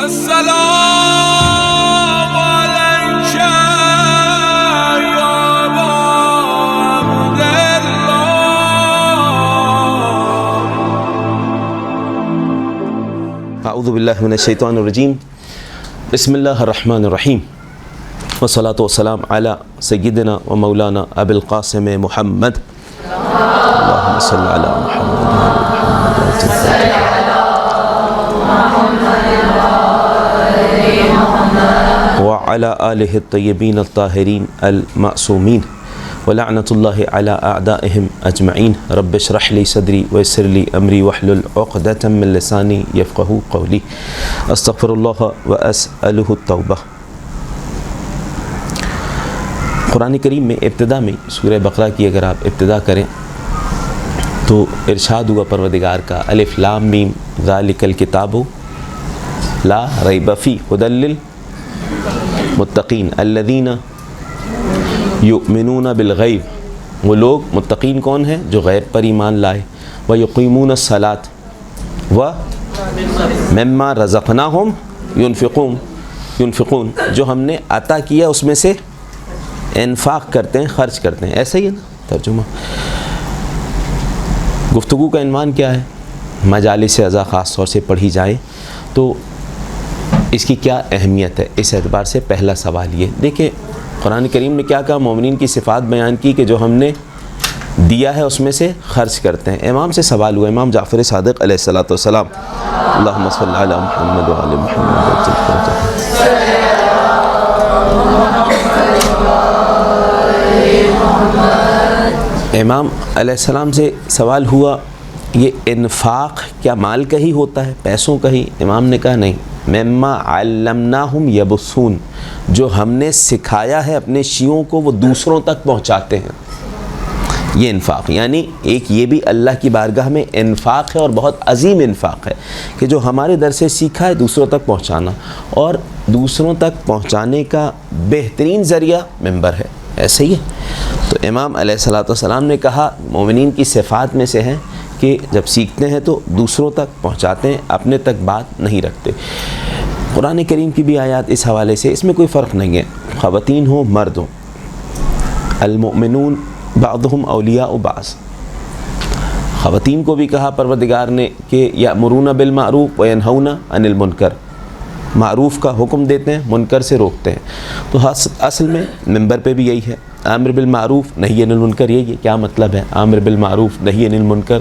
السلام عليك يا أبا عبد الله. اعوذ باللہ من الشیطان الرجیم. بسم اللہ الرحمن الرحیم. والصلاة والسلام علی سیدنا و مولانا ابی القاسم محمد. اللہم صلی علی محمد وعلی آلہ الطیبین الطاہرین المعصومین ولعنۃ اللہ علی اعدائہم اجمعین. رب اشرح لی صدری ویسر لی امری واحلل عقدۃ من لسانی یفقہوا قولی. استغفر اللہ واسألہ التوبہ. قرآن کریم میں ابتدا میں سورہ بقرہ کی اگر آپ ابتدا کریں تو ارشاد ہوا پروردگار کا الف لام میم ذالک الکتاب لا ریب فیہ ھدی للمتقین الذین یؤمنون بالغیب. وہ لوگ متقین کون ہیں؟ جو غیب پر ایمان لائے. ویقیمون الصلاۃ ومما رزقناہم ينفقون. جو ہم نے عطا کیا اس میں سے انفاق کرتے ہیں، خرچ کرتے ہیں. ایسا ہی ہے نا ترجمہ. گفتگو کا عنوان کیا ہے؟ مجالس اعضاء خاص طور سے پڑھی جائے تو اس کی کیا اہمیت ہے؟ اس اعتبار سے پہلا سوال یہ دیکھیں قرآن کریم نے کیا کہا. مومنین کی صفات بیان کی کہ جو ہم نے دیا ہے اس میں سے خرچ کرتے ہیں. امام سے سوال ہوا، امام جعفر صادق علیہ الصلوۃ والسلام. اللہم صلی علی محمد وعلی محمد. امام علیہ السلام سے سوال ہوا یہ انفاق کیا مال کا ہی ہوتا ہے، پیسوں کا ہی؟ امام نے کہا نہیں. مما علمناہم یبثون. جو ہم نے سکھایا ہے اپنے شیعوں کو وہ دوسروں تک پہنچاتے ہیں. یہ انفاق یعنی ایک یہ بھی اللہ کی بارگاہ میں انفاق ہے اور بہت عظیم انفاق ہے کہ جو ہمارے در سے سیکھا ہے دوسروں تک پہنچانا. اور دوسروں تک پہنچانے کا بہترین ذریعہ منبر ہے. ایسے ہی ہے. تو امام علیہ السلام نے کہا مومنین کی صفات میں سے ہیں کہ جب سیکھتے ہیں تو دوسروں تک پہنچاتے ہیں، اپنے تک بات نہیں رکھتے. قرآن کریم کی بھی آیات اس حوالے سے اس میں کوئی فرق نہیں ہے، خواتین ہوں مرد ہوں. المؤمنون بعضهم اولیاء بعض. خواتین کو بھی کہا پروردگار نے کہ یأمرون بالمعروف وینہون عن المنکر. معروف کا حکم دیتے ہیں، منکر سے روکتے ہیں. تو اصل میں منبر پہ بھی یہی ہے، امر بالمعروف نہی عن المنکر. یہ کیا مطلب ہے امر بالمعروف نہی عن المنکر؟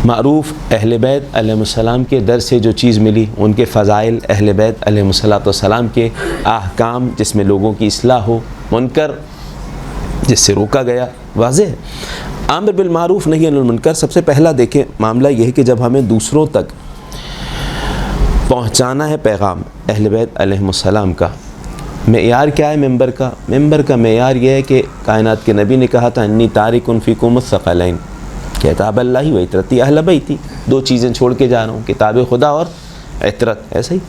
معروف اہل بیت علیہ السلام کے در سے جو چیز ملی، ان کے فضائل، اہل بیت علیہ السلام کے احکام جس میں لوگوں کی اصلاح ہو. منکر جس سے روکا گیا. واضح ہے. امر بالمعروف نہی عن المنکر سب سے پہلا دیکھیں معاملہ یہ ہے کہ جب ہمیں دوسروں تک پہنچانا ہے پیغام اہل بیت علیہ السلام کا، معیار کیا ہے ممبر کا؟ ممبر کا معیار یہ ہے کہ کائنات کے نبی نے کہا تھا انی تارک فیکم الثقلین، کتاب اللہ و عطرتی اہل بیتی. دو چیزیں چھوڑ کے جا رہا ہوں، کتاب خدا اور عطرت. ایسا ہی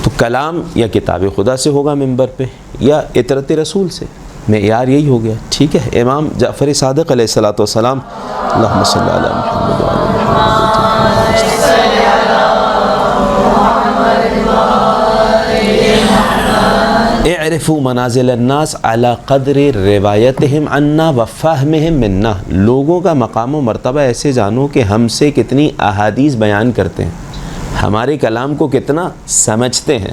تو کلام یا کتاب خدا سے ہوگا ممبر پہ یا عطرت رسول سے. معیار یہی ہو گیا. ٹھیک ہے. امام جعفر صادق علیہ الصلوۃ والسلام. اللہم صلی علی محمد وعلی اعرفوا منازل الناس علی قدر روایتہم عنا وفہمہم منا. لوگوں کا مقام و مرتبہ ایسے جانو کہ ہم سے کتنی احادیث بیان کرتے ہیں، ہمارے کلام کو کتنا سمجھتے ہیں.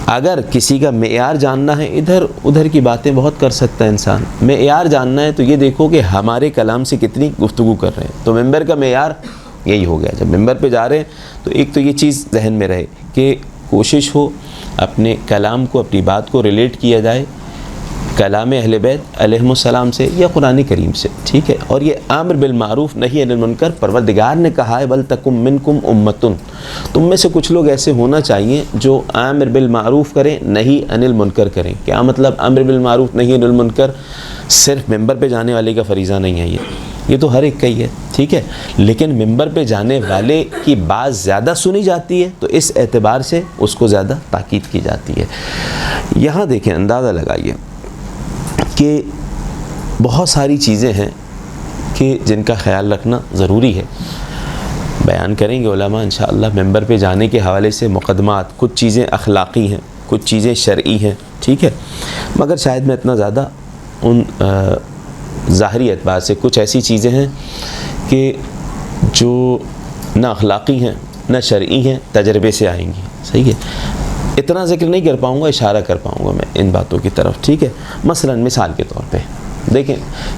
اگر کسی کا معیار جاننا ہے، ادھر ادھر کی باتیں بہت کر سکتا ہے انسان. معیار جاننا ہے تو یہ دیکھو کہ ہمارے کلام سے کتنی گفتگو کر رہے ہیں. تو ممبر کا معیار یہی ہو گیا. جب ممبر پہ جا رہے ہیں تو ایک تو یہ چیز ذہن میں رہے کہ کوشش ہو اپنے کلام کو، اپنی بات کو ریلیٹ کیا جائے کلام اہل بیت علیہ السلام سے یا قرآن کریم سے. ٹھیک ہے. اور یہ امر بالمعروف نہی عن المنکر پروردگار نے کہا ہے ولتکم منکم امۃ. تم میں سے کچھ لوگ ایسے ہونا چاہیے جو امر بالمعروف کریں نہی عن المنکر کریں. کیا مطلب امر بالمعروف نہی عن المنکر؟ صرف ممبر پہ جانے والے کا فریضہ نہیں ہے یہ تو ہر ایک کا ہی ہے. ٹھیک ہے. لیکن ممبر پہ جانے والے کی بات زیادہ سنی جاتی ہے تو اس اعتبار سے اس کو زیادہ تاکید کی جاتی ہے. یہاں دیکھیں اندازہ لگائیے کہ بہت ساری چیزیں ہیں کہ جن کا خیال رکھنا ضروری ہے. بیان کریں گے علماء انشاءاللہ ممبر پہ جانے کے حوالے سے مقدمات، کچھ چیزیں اخلاقی ہیں، کچھ چیزیں شرعی ہیں، ٹھیک ہے، مگر شاید میں اتنا زیادہ ان ظاہری اعتبار سے کچھ ایسی چیزیں ہیں کہ جو نہ اخلاقی ہیں نہ شرعی ہیں، تجربے سے آئیں گی، صحیح ہے، اتنا ذکر نہیں کر پاؤں گا، اشارہ کر پاؤں گا میں ان باتوں کی طرف، ٹھیک ہے۔ مثلا مثال کے طور پہ دیکھیں،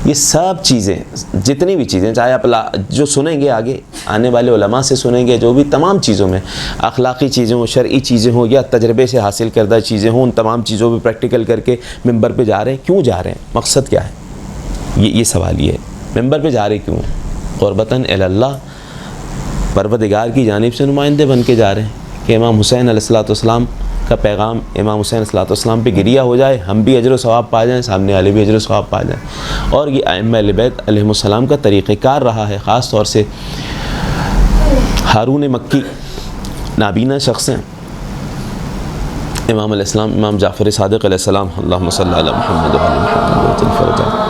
یہ سب چیزیں، جتنی بھی چیزیں، چاہے آپ جو سنیں گے آگے آنے والے علماء سے سنیں گے، جو بھی تمام چیزوں میں اخلاقی چیزیں ہوں، شرعی چیزیں ہوں یا تجربے سے حاصل کردہ چیزیں ہوں، ان تمام چیزوں پہ پریکٹیکل کر کے ممبر پہ جا رہے ہیں، کیوں جا رہے ہیں، مقصد کیا ہے، یہ سوال یہ ہے، ممبر پہ جا رہے کیوں ہیں؟ قربتاً الی اللہ، پروردگار کی جانب سے نمائندے بن کے جا رہے ہیں کہ امام حسین علیہ السلام کا پیغام امام حسین علیہ السلام پہ گریہ ہو جائے، ہم بھی اجر و ثواب پا جائیں، سامنے والے بھی اجر و ثواب پا جائیں۔ اور یہ ائمہ اہل بیت علیہم السلام کا طریقہ کار رہا ہے، خاص طور سے ہارون مکی نابینا شخص ہیں، امام علیہ السلام، امام جعفر صادق علیہ السلام، اللہم صلی علی محمد و علی محمد و عجل فرجہ۔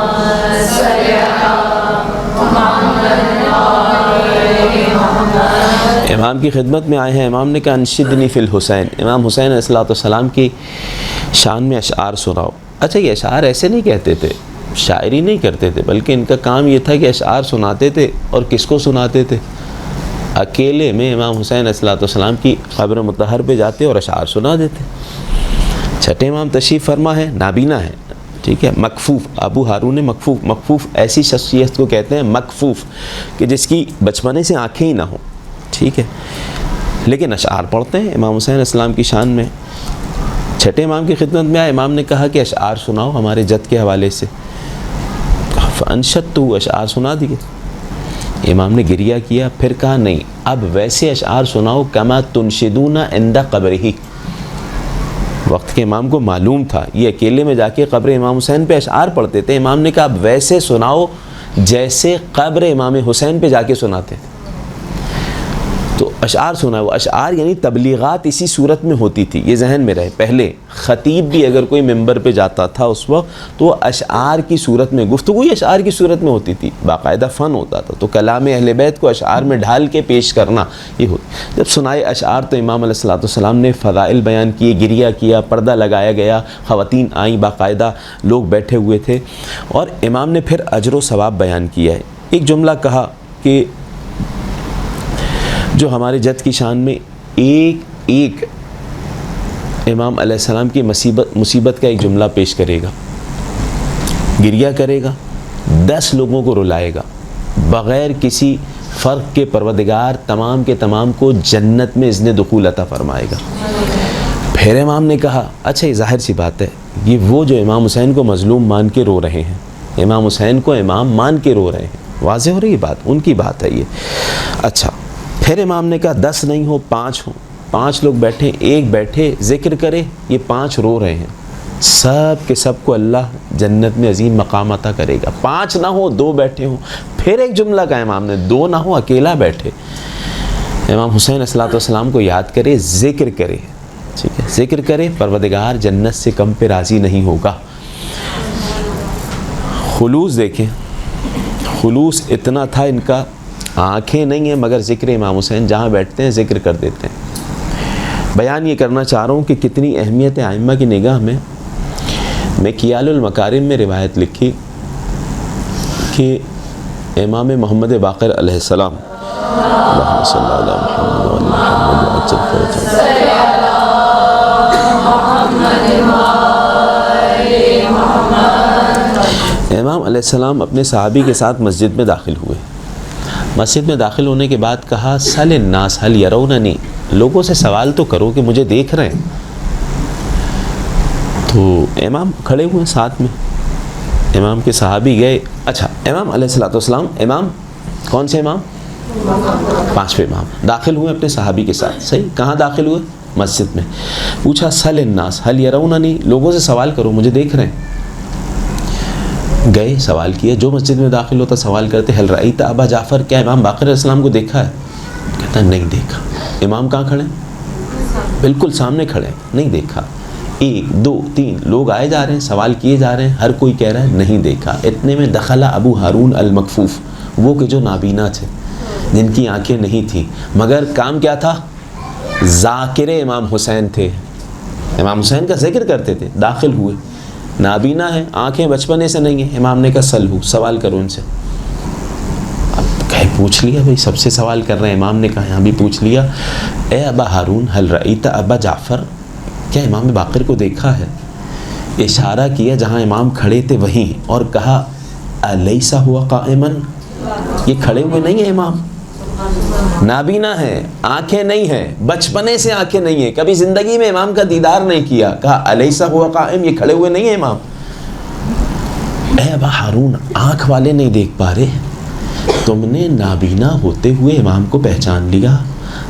امام کی خدمت میں آئے ہیں، امام نے کہا انشدنی فی الحسین، امام حسین علیہ السلام کی شان میں اشعار سناؤ۔ اچھا، یہ اشعار ایسے نہیں کہتے تھے، شاعری نہیں کرتے تھے، بلکہ ان کا کام یہ تھا کہ اشعار سناتے تھے، اور کس کو سناتے تھے؟ اکیلے میں امام حسین علیہ السلام کی قبر مطہر پہ جاتے اور اشعار سنا دیتے۔ چھٹے امام تشریف فرما ہے، نابینا ہے، ٹھیک ہے، مکفوف، ابو ہارون مکفوف، مکفوف ایسی شخصیت کو کہتے ہیں مکفوف کہ جس کی بچپنے سے آنکھیں ہی نہ ہوں، ٹھیک ہے، لیکن اشعار پڑھتے ہیں امام حسین علیہ السلام کی شان میں۔ چھٹے امام کی خدمت میں آئے، امام نے کہا کہ اشعار سناؤ ہمارے جد کے حوالے سے، فانشدت، اشعار سنا دیے۔ امام نے گریہ کیا، پھر کہا نہیں، اب ویسے اشعار سناؤ کما تنشدون عند قبرہ۔ وقت کے امام کو معلوم تھا یہ اکیلے میں جا کے قبر امام حسین پہ اشعار پڑھتے تھے، امام نے کہا اب ویسے سناؤ جیسے قبر امام حسین پہ جا کے سناتے تھے۔ تو اشعار سنا، وہ اشعار یعنی تبلیغات اسی صورت میں ہوتی تھی، یہ ذہن میں رہے۔ پہلے خطیب بھی اگر کوئی ممبر پہ جاتا تھا اس وقت تو وہ اشعار کی صورت میں، گفتگو ہی اشعار کی صورت میں ہوتی تھی، باقاعدہ فن ہوتا تھا، تو کلام اہل بیت کو اشعار میں ڈھال کے پیش کرنا یہ ہوتا۔ جب سنائے اشعار تو امام علیہ السلام نے فضائل بیان کیے، گریہ کیا، پردہ لگایا گیا، خواتین آئیں، باقاعدہ لوگ بیٹھے ہوئے تھے، اور امام نے پھر اجر و ثواب بیان کیا ہے۔ ایک جملہ کہا کہ جو ہمارے جد کی شان میں ایک امام علیہ السلام کی مصیبت کا ایک جملہ پیش کرے گا، گریہ کرے گا، 10 لوگوں کو رلائے گا، بغیر کسی فرق کے پروردگار تمام کے تمام کو جنت میں اذن دخول عطا فرمائے گا۔ پھر امام نے کہا اچھا یہ ظاہر سی بات ہے، یہ وہ جو امام حسین کو مظلوم مان کے رو رہے ہیں، امام حسین کو امام مان کے رو رہے ہیں، واضح ہو رہی ہے بات، ان کی بات ہے یہ۔ اچھا، پھر امام نے کہا 10 نہیں ہو 5 ہوں، 5 لوگ بیٹھے، ایک بیٹھے ذکر کرے، یہ 5 رو رہے ہیں، سب کے سب کو اللہ جنت میں عظیم مقام عطا کرے گا۔ 5 نہ ہو 2 بیٹھے ہوں، پھر ایک جملہ کہا امام نے، 2 نہ ہو اکیلا بیٹھے، امام حسین علیہ السلام کو یاد کرے، ذکر کرے، ٹھیک ہے، ذکر کرے، پروردگار جنت سے کم پہ راضی نہیں ہوگا۔ خلوص دیکھیں، خلوص اتنا تھا ان کا، آنکھیں نہیں ہیں مگر ذکر امام حسین جہاں بیٹھتے ہیں ذکر کر دیتے ہیں۔ بیان یہ کرنا چاہ رہا ہوں کہ کتنی اہمیت ہے ائمہ کی نگاہ میں۔ مکیال المکارم میں روایت لکھی کہ امام محمد باقر علیہ السلام، اللہم صلی علی محمد و علی محمد وعجل فرجہ، امام علیہ السلام اپنے صحابی کے ساتھ مسجد میں داخل ہوئے۔ مسجد میں داخل ہونے کے بعد کہا سل الناس هل يروننی، لوگوں سے سوال تو کرو کہ مجھے دیکھ رہے ہیں۔ تو امام کھڑے ہوئے ساتھ میں، امام کے صحابی گئے۔ اچھا، امام علیہ السلام، امام کون سے امام؟ 5ویں امام داخل ہوئے اپنے صحابی کے ساتھ، صحیح، کہاں داخل ہوئے؟ مسجد میں۔ پوچھا سل الناس هل يروننی، لوگوں سے سوال کرو مجھے دیکھ رہے ہیں۔ گئے سوال کیا، جو مسجد میں داخل ہوتا سوال کرتے هل رأیت ابا جعفر، کیا امام باقر علیہ السلام کو دیکھا ہے؟ کہتا نہیں دیکھا۔ امام کہاں کھڑے ہیں؟ بالکل سامنے کھڑے ہیں، نہیں دیکھا۔ 1 2 3 لوگ آئے جا رہے ہیں، سوال کیے جا رہے ہیں، ہر کوئی کہہ رہا ہے نہیں دیکھا۔ اتنے میں دخل ابو ہارون المکفوف، وہ کہ جو نابینا تھے، جن کی آنکھیں نہیں تھیں، مگر کام کیا تھا؟ ذاکر امام حسین تھے، امام حسین کا ذکر کرتے تھے. داخل ہوئے، نابینا ہیں، آنکھیں بچپنے سے نہیں ہیں. امام نے کہا سلو، سوال کرو ان سے. اب کہیں پوچھ لیا بھائی، سب سے سوال کر رہے ہیں. امام نے کہا یہاں بھی پوچھ لیا، اے ابا ہارون حل رأیت ابا جعفر، کیا امام باقر کو دیکھا ہے؟ اشارہ کیا جہاں امام کھڑے تھے وہیں، اور کہا الیس ہوا قائما، یہ کھڑے ہوئے نہیں ہیں امام، نابینا ہے، آنکھیں نہیں ہیں، بچپنے سے آنکھیں نہیں ہیں، کبھی زندگی میں امام کا دیدار نہیں کیا. کہا الیس ہوا قائم، یہ کھڑے ہوئے نہیں ہیں امام. اے ابا ہارون، آنکھ والے نہیں دیکھ پا رہے، تم نے نابینا ہوتے ہوئے امام کو پہچان لیا.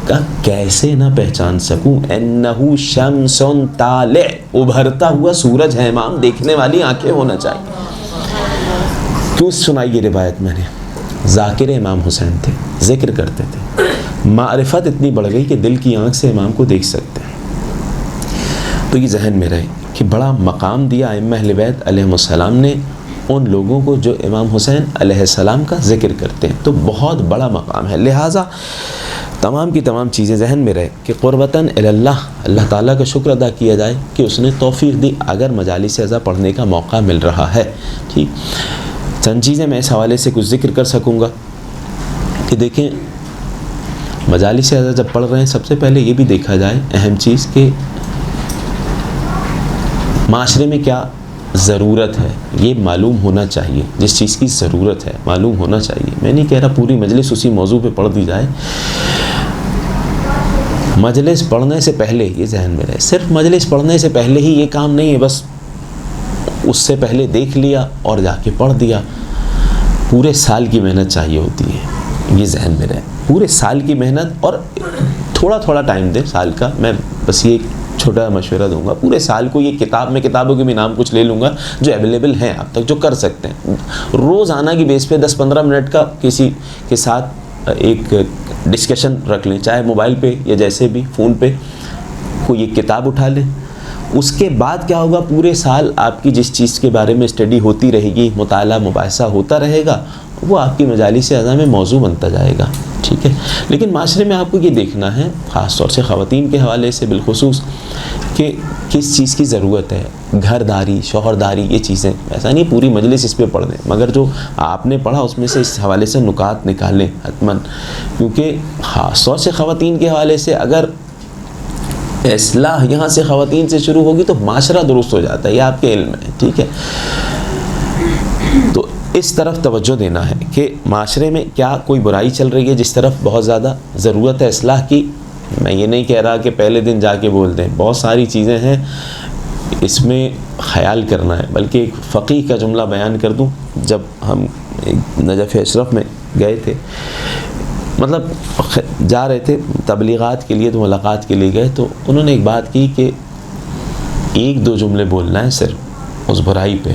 کہا کیسے نہ پہچان سکوں، انہو شمس طالع، ابھرتا ہوا سورج ہے امام، دیکھنے والی آنکھیں ہونا چاہیے. کیوں سنائی یہ روایت میں نے؟ ذاکر امام حسین تھے، ذکر کرتے تھے، معرفت اتنی بڑھ گئی کہ دل کی آنکھ سے امام کو دیکھ سکتے ہیں. تو یہ ذہن میں رہے کہ بڑا مقام دیا ائمہ اہل بیت علیہم السلام نے ان لوگوں کو جو امام حسین علیہ السلام کا ذکر کرتے ہیں. تو بہت بڑا مقام ہے. لہٰذا تمام کی تمام چیزیں ذہن میں رہے کہ قربتاً اللہ، اللہ تعالیٰ کا شکر ادا کیا جائے کہ اس نے توفیق دی اگر مجالس اعضا پڑھنے کا موقع مل رہا ہے. ٹھیک، چند چیزیں میں اس حوالے سے کچھ ذکر کر سکوں گا کہ دیکھیں مجالس اعضا جب پڑھ رہے ہیں، سب سے پہلے یہ بھی دیکھا جائے اہم چیز کہ معاشرے میں کیا ضرورت ہے، یہ معلوم ہونا چاہیے. جس چیز کی ضرورت ہے معلوم ہونا چاہیے. میں نہیں کہہ رہا پوری مجلس اسی موضوع پہ پڑھ دی جائے، مجلس پڑھنے سے پہلے یہ ذہن میں رہے، صرف مجلس پڑھنے سے پہلے ہی یہ کام نہیں ہے بس اس سے پہلے دیکھ لیا اور جا کے پڑھ دیا. پورے سال کی محنت چاہیے ہوتی ہے، یہ ذہن میں رہے. پورے سال کی محنت، اور تھوڑا تھوڑا ٹائم دیں سال کا. میں بس یہ چھوٹا مشورہ دوں گا، پورے سال کو یہ کتاب، میں کتابوں کے بھی نام کچھ لے لوں گا جو اویلیبل ہیں آپ تک، جو کر سکتے ہیں. روزانہ کی بیس پہ 10-15 منٹ کا کسی کے ساتھ ایک ڈسکشن رکھ لیں، چاہے موبائل پہ یا جیسے بھی فون پہ کوئی ایک کتاب اٹھا لیں. اس کے بعد کیا ہوگا، پورے سال آپ کی جس چیز کے بارے میں اسٹڈی ہوتی رہے گی، مطالعہ مباحثہ ہوتا رہے گا، وہ آپ کی مجالس اعضا میں موضوع بنتا جائے گا. ٹھیک ہے، لیکن معاشرے میں آپ کو یہ دیکھنا ہے، خاص طور سے خواتین کے حوالے سے بالخصوص، کہ کس چیز کی ضرورت ہے. گھرداری، شوہرداری، یہ چیزیں ایسا نہیں پوری مجلس اس پہ پڑھ دیں، مگر جو آپ نے پڑھا اس میں سے اس حوالے سے نکات نکالیں حتماً، کیونکہ خاص طور سے خواتین کے حوالے سے اگر اصلاح یہاں سے خواتین سے شروع ہوگی تو معاشرہ درست ہو جاتا ہے، یہ آپ کے علم ہے. ٹھیک ہے، تو اس طرف توجہ دینا ہے کہ معاشرے میں کیا کوئی برائی چل رہی ہے جس طرف بہت زیادہ ضرورت ہے اصلاح کی. میں یہ نہیں کہہ رہا کہ پہلے دن جا کے بول دیں، بہت ساری چیزیں ہیں اس میں خیال کرنا ہے. بلکہ ایک فقیہ کا جملہ بیان کر دوں، جب ہم نجف اشرف میں گئے تھے، مطلب جا رہے تھے تبلیغات کے لیے، تو ملاقات کے لیے گئے، تو انہوں نے ایک بات کی کہ 1-2 جملے بولنا ہے صرف اس برائی پہ،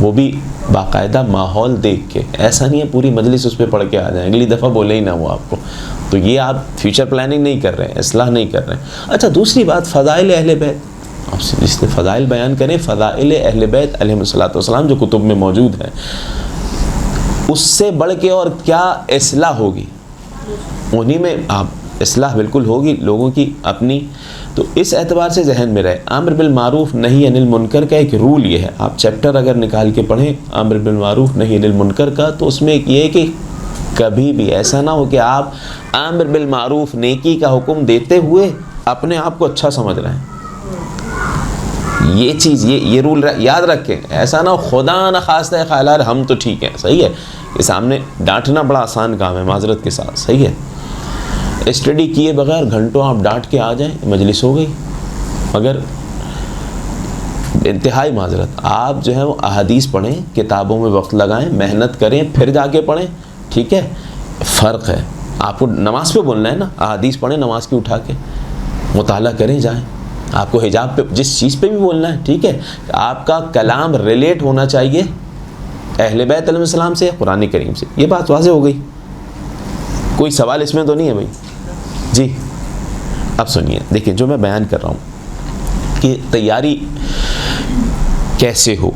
وہ بھی باقاعدہ ماحول دیکھ کے. ایسا نہیں ہے پوری مجلس اس پہ پڑھ کے آ جائیں، اگلی دفعہ بولے ہی نہ وہ آپ کو. تو یہ آپ فیوچر پلاننگ نہیں کر رہے ہیں، اصلاح نہیں کر رہے ہیں. اچھا، دوسری بات فضائل اہل بیت، آپ جس نے فضائل بیان کریں، فضائل اہل بیت علیہم السلام جو کتب میں موجود ہیں، اس سے بڑھ کے اور کیا اصلاح ہوگی، انہی میں آپ اصلاح بالکل ہوگی لوگوں کی اپنی. تو اس اعتبار سے ذہن میں رہے، امر بالمعروف نہی عن المنکر کا ایک رول یہ ہے. آپ چیپٹر اگر نکال کے پڑھیں امر بالمعروف نہی عن المنکر کا، تو اس میں ایک یہ ہے کہ کبھی بھی ایسا نہ ہو کہ آپ امر بالمعروف نیکی کا حکم دیتے ہوئے اپنے آپ کو اچھا سمجھ رہے ہیں. یہ چیز، یہ رول یاد رکھیں. ایسا نہ ہو خدا نہ خواستہ خیال ہم تو ٹھیک ہیں، صحیح ہے، یہ سامنے ڈانٹنا بڑا آسان کام ہے معذرت کے ساتھ، صحیح ہے. اسٹڈی کیے بغیر گھنٹوں آپ ڈانٹ کے آ جائیں، مجلس ہو گئی. مگر انتہائی معذرت، آپ جو ہے وہ احادیث پڑھیں، کتابوں میں وقت لگائیں، محنت کریں، پھر جا کے پڑھیں. ٹھیک ہے، فرق ہے. آپ کو نماز پہ بولنا ہے نا، احادیث پڑھیں نماز کی اٹھا کے، مطالعہ کریں جائیں. آپ کو حجاب پہ جس چیز پہ بھی بولنا ہے، ٹھیک ہے، آپ کا کلام ریلیٹ ہونا چاہیے اہل بیت علیہ السلام سے، قرآن کریم سے. یہ بات واضح ہو گئی، کوئی سوال اس میں تو نہیں ہے بھائی؟ جی اب سنیے، دیکھیں جو میں بیان کر رہا ہوں کہ تیاری کیسے ہو،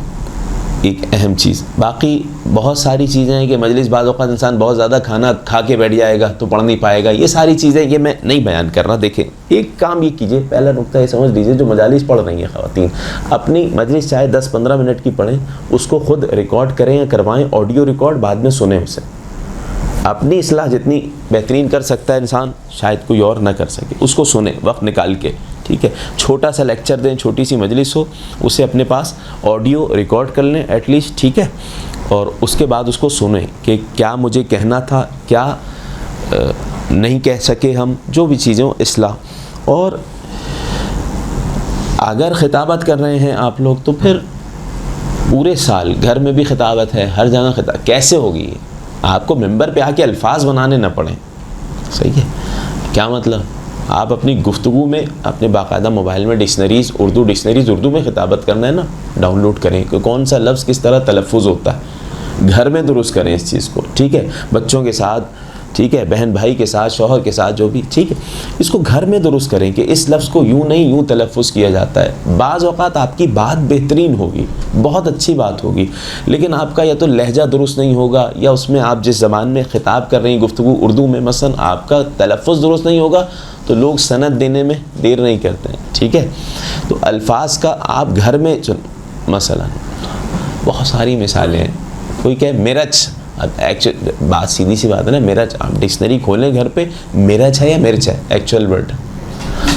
ایک اہم چیز. باقی بہت ساری چیزیں ہیں کہ مجلس بعض اوقات انسان بہت زیادہ کھانا کھا کے بیٹھ جائے گا تو پڑھ نہیں پائے گا. یہ ساری چیزیں یہ میں نہیں بیان کر رہا. دیکھیں ایک کام یہ کیجئے, پہلا نقطہ یہ سمجھ لیجئے, جو مجالس پڑھ رہی ہیں خواتین, اپنی مجلس چاہے 10-15 منٹ کی پڑھیں, اس کو خود ریکارڈ کریں یا کروائیں, آڈیو ریکارڈ, بعد میں سنیں اسے. اپنی اصلاح جتنی بہترین کر سکتا ہے انسان, شاید کوئی اور نہ کر سکے. اس کو سنیں وقت نکال کے, ٹھیک ہے. چھوٹا سا لیکچر دیں, چھوٹی سی مجلس ہو, اسے اپنے پاس آڈیو ریکارڈ کر لیں ایٹ لیسٹ, ٹھیک ہے. اور اس کے بعد اس کو سنیں کہ کیا مجھے کہنا تھا, کیا نہیں کہہ سکے ہم, جو بھی چیزیں اصلاح. اور اگر خطابت کر رہے ہیں آپ لوگ تو پھر پورے سال گھر میں بھی خطابت ہے, ہر جگہ خطابت کیسے ہوگی؟ آپ کو ممبر پہ آ کے الفاظ بنانے نہ پڑیں. صحیح ہے. کیا مطلب؟ آپ اپنی گفتگو میں اپنے باقاعدہ موبائل میں ڈکشنریز, اردو ڈکشنریز, اردو میں خطابت کرنا ہے نا, ڈاؤن لوڈ کریں کہ کون سا لفظ کس طرح تلفظ ہوتا ہے. گھر میں درست کریں اس چیز کو, ٹھیک ہے. بچوں کے ساتھ, ٹھیک ہے, بہن بھائی کے ساتھ, شوہر کے ساتھ, جو بھی, ٹھیک ہے, اس کو گھر میں درست کریں کہ اس لفظ کو یوں نہیں یوں تلفظ کیا جاتا ہے. بعض اوقات آپ کی بات بہترین ہوگی, بہت اچھی بات ہوگی, لیکن آپ کا یا تو لہجہ درست نہیں ہوگا, یا اس میں آپ جس زبان میں خطاب کر رہی ہیں گفتگو اردو میں مثلا, آپ کا تلفظ درست نہیں ہوگا تو لوگ سند دینے میں دیر نہیں کرتے ہیں, ٹھیک ہے. تو الفاظ کا آپ گھر میں مثلا بہت ساری مثالیں ہیں. کوئی کہے مرچ, اب ایکچوئل بات سیدھی سی بات ہے نا, مرچ, آپ ڈکشنری کھولیں گھر پہ, مرچ ہے یا مرچ ہے ایکچوئل ورڈ.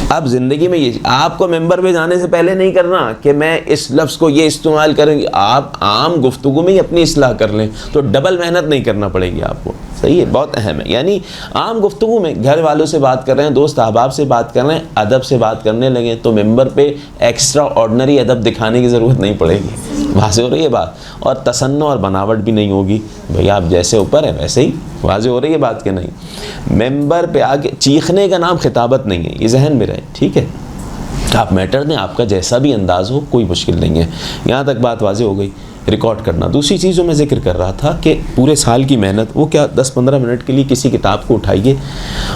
اب زندگی میں یہ آپ کو ممبر پہ جانے سے پہلے نہیں کرنا کہ میں اس لفظ کو یہ استعمال کریں گی. آپ عام گفتگو میں ہی اپنی اصلاح کر لیں تو ڈبل محنت نہیں کرنا پڑے گی آپ کو. صحیح ہے, بہت اہم ہے. یعنی عام گفتگو میں گھر والوں سے بات کر رہے ہیں, دوست احباب سے بات کر رہے ہیں, ادب سے بات کرنے لگیں تو ممبر پہ ایکسٹرا آرڈنری ادب دکھانے کی ضرورت نہیں پڑے گی. واضح ہو رہی ہے بات؟ اور تصنع اور بناوٹ بھی نہیں ہوگی. بھئی آپ جیسے اوپر ہیں ویسے ہی. واضح ہو رہی ہے بات کہ نہیں؟ ممبر پہ آ کے چیخنے کا نام خطابت نہیں ہے, یہ ذہن میں رہے, ٹھیک ہے. آپ میٹر دیں, آپ کا جیسا بھی انداز ہو, کوئی مشکل نہیں ہے. یہاں تک بات واضح ہو گئی. ریکارڈ کرنا. دوسری چیز جو میں ذکر کر رہا تھا کہ پورے سال کی محنت, وہ کیا 10-15 منٹ کے لیے کسی کتاب کو اٹھائیے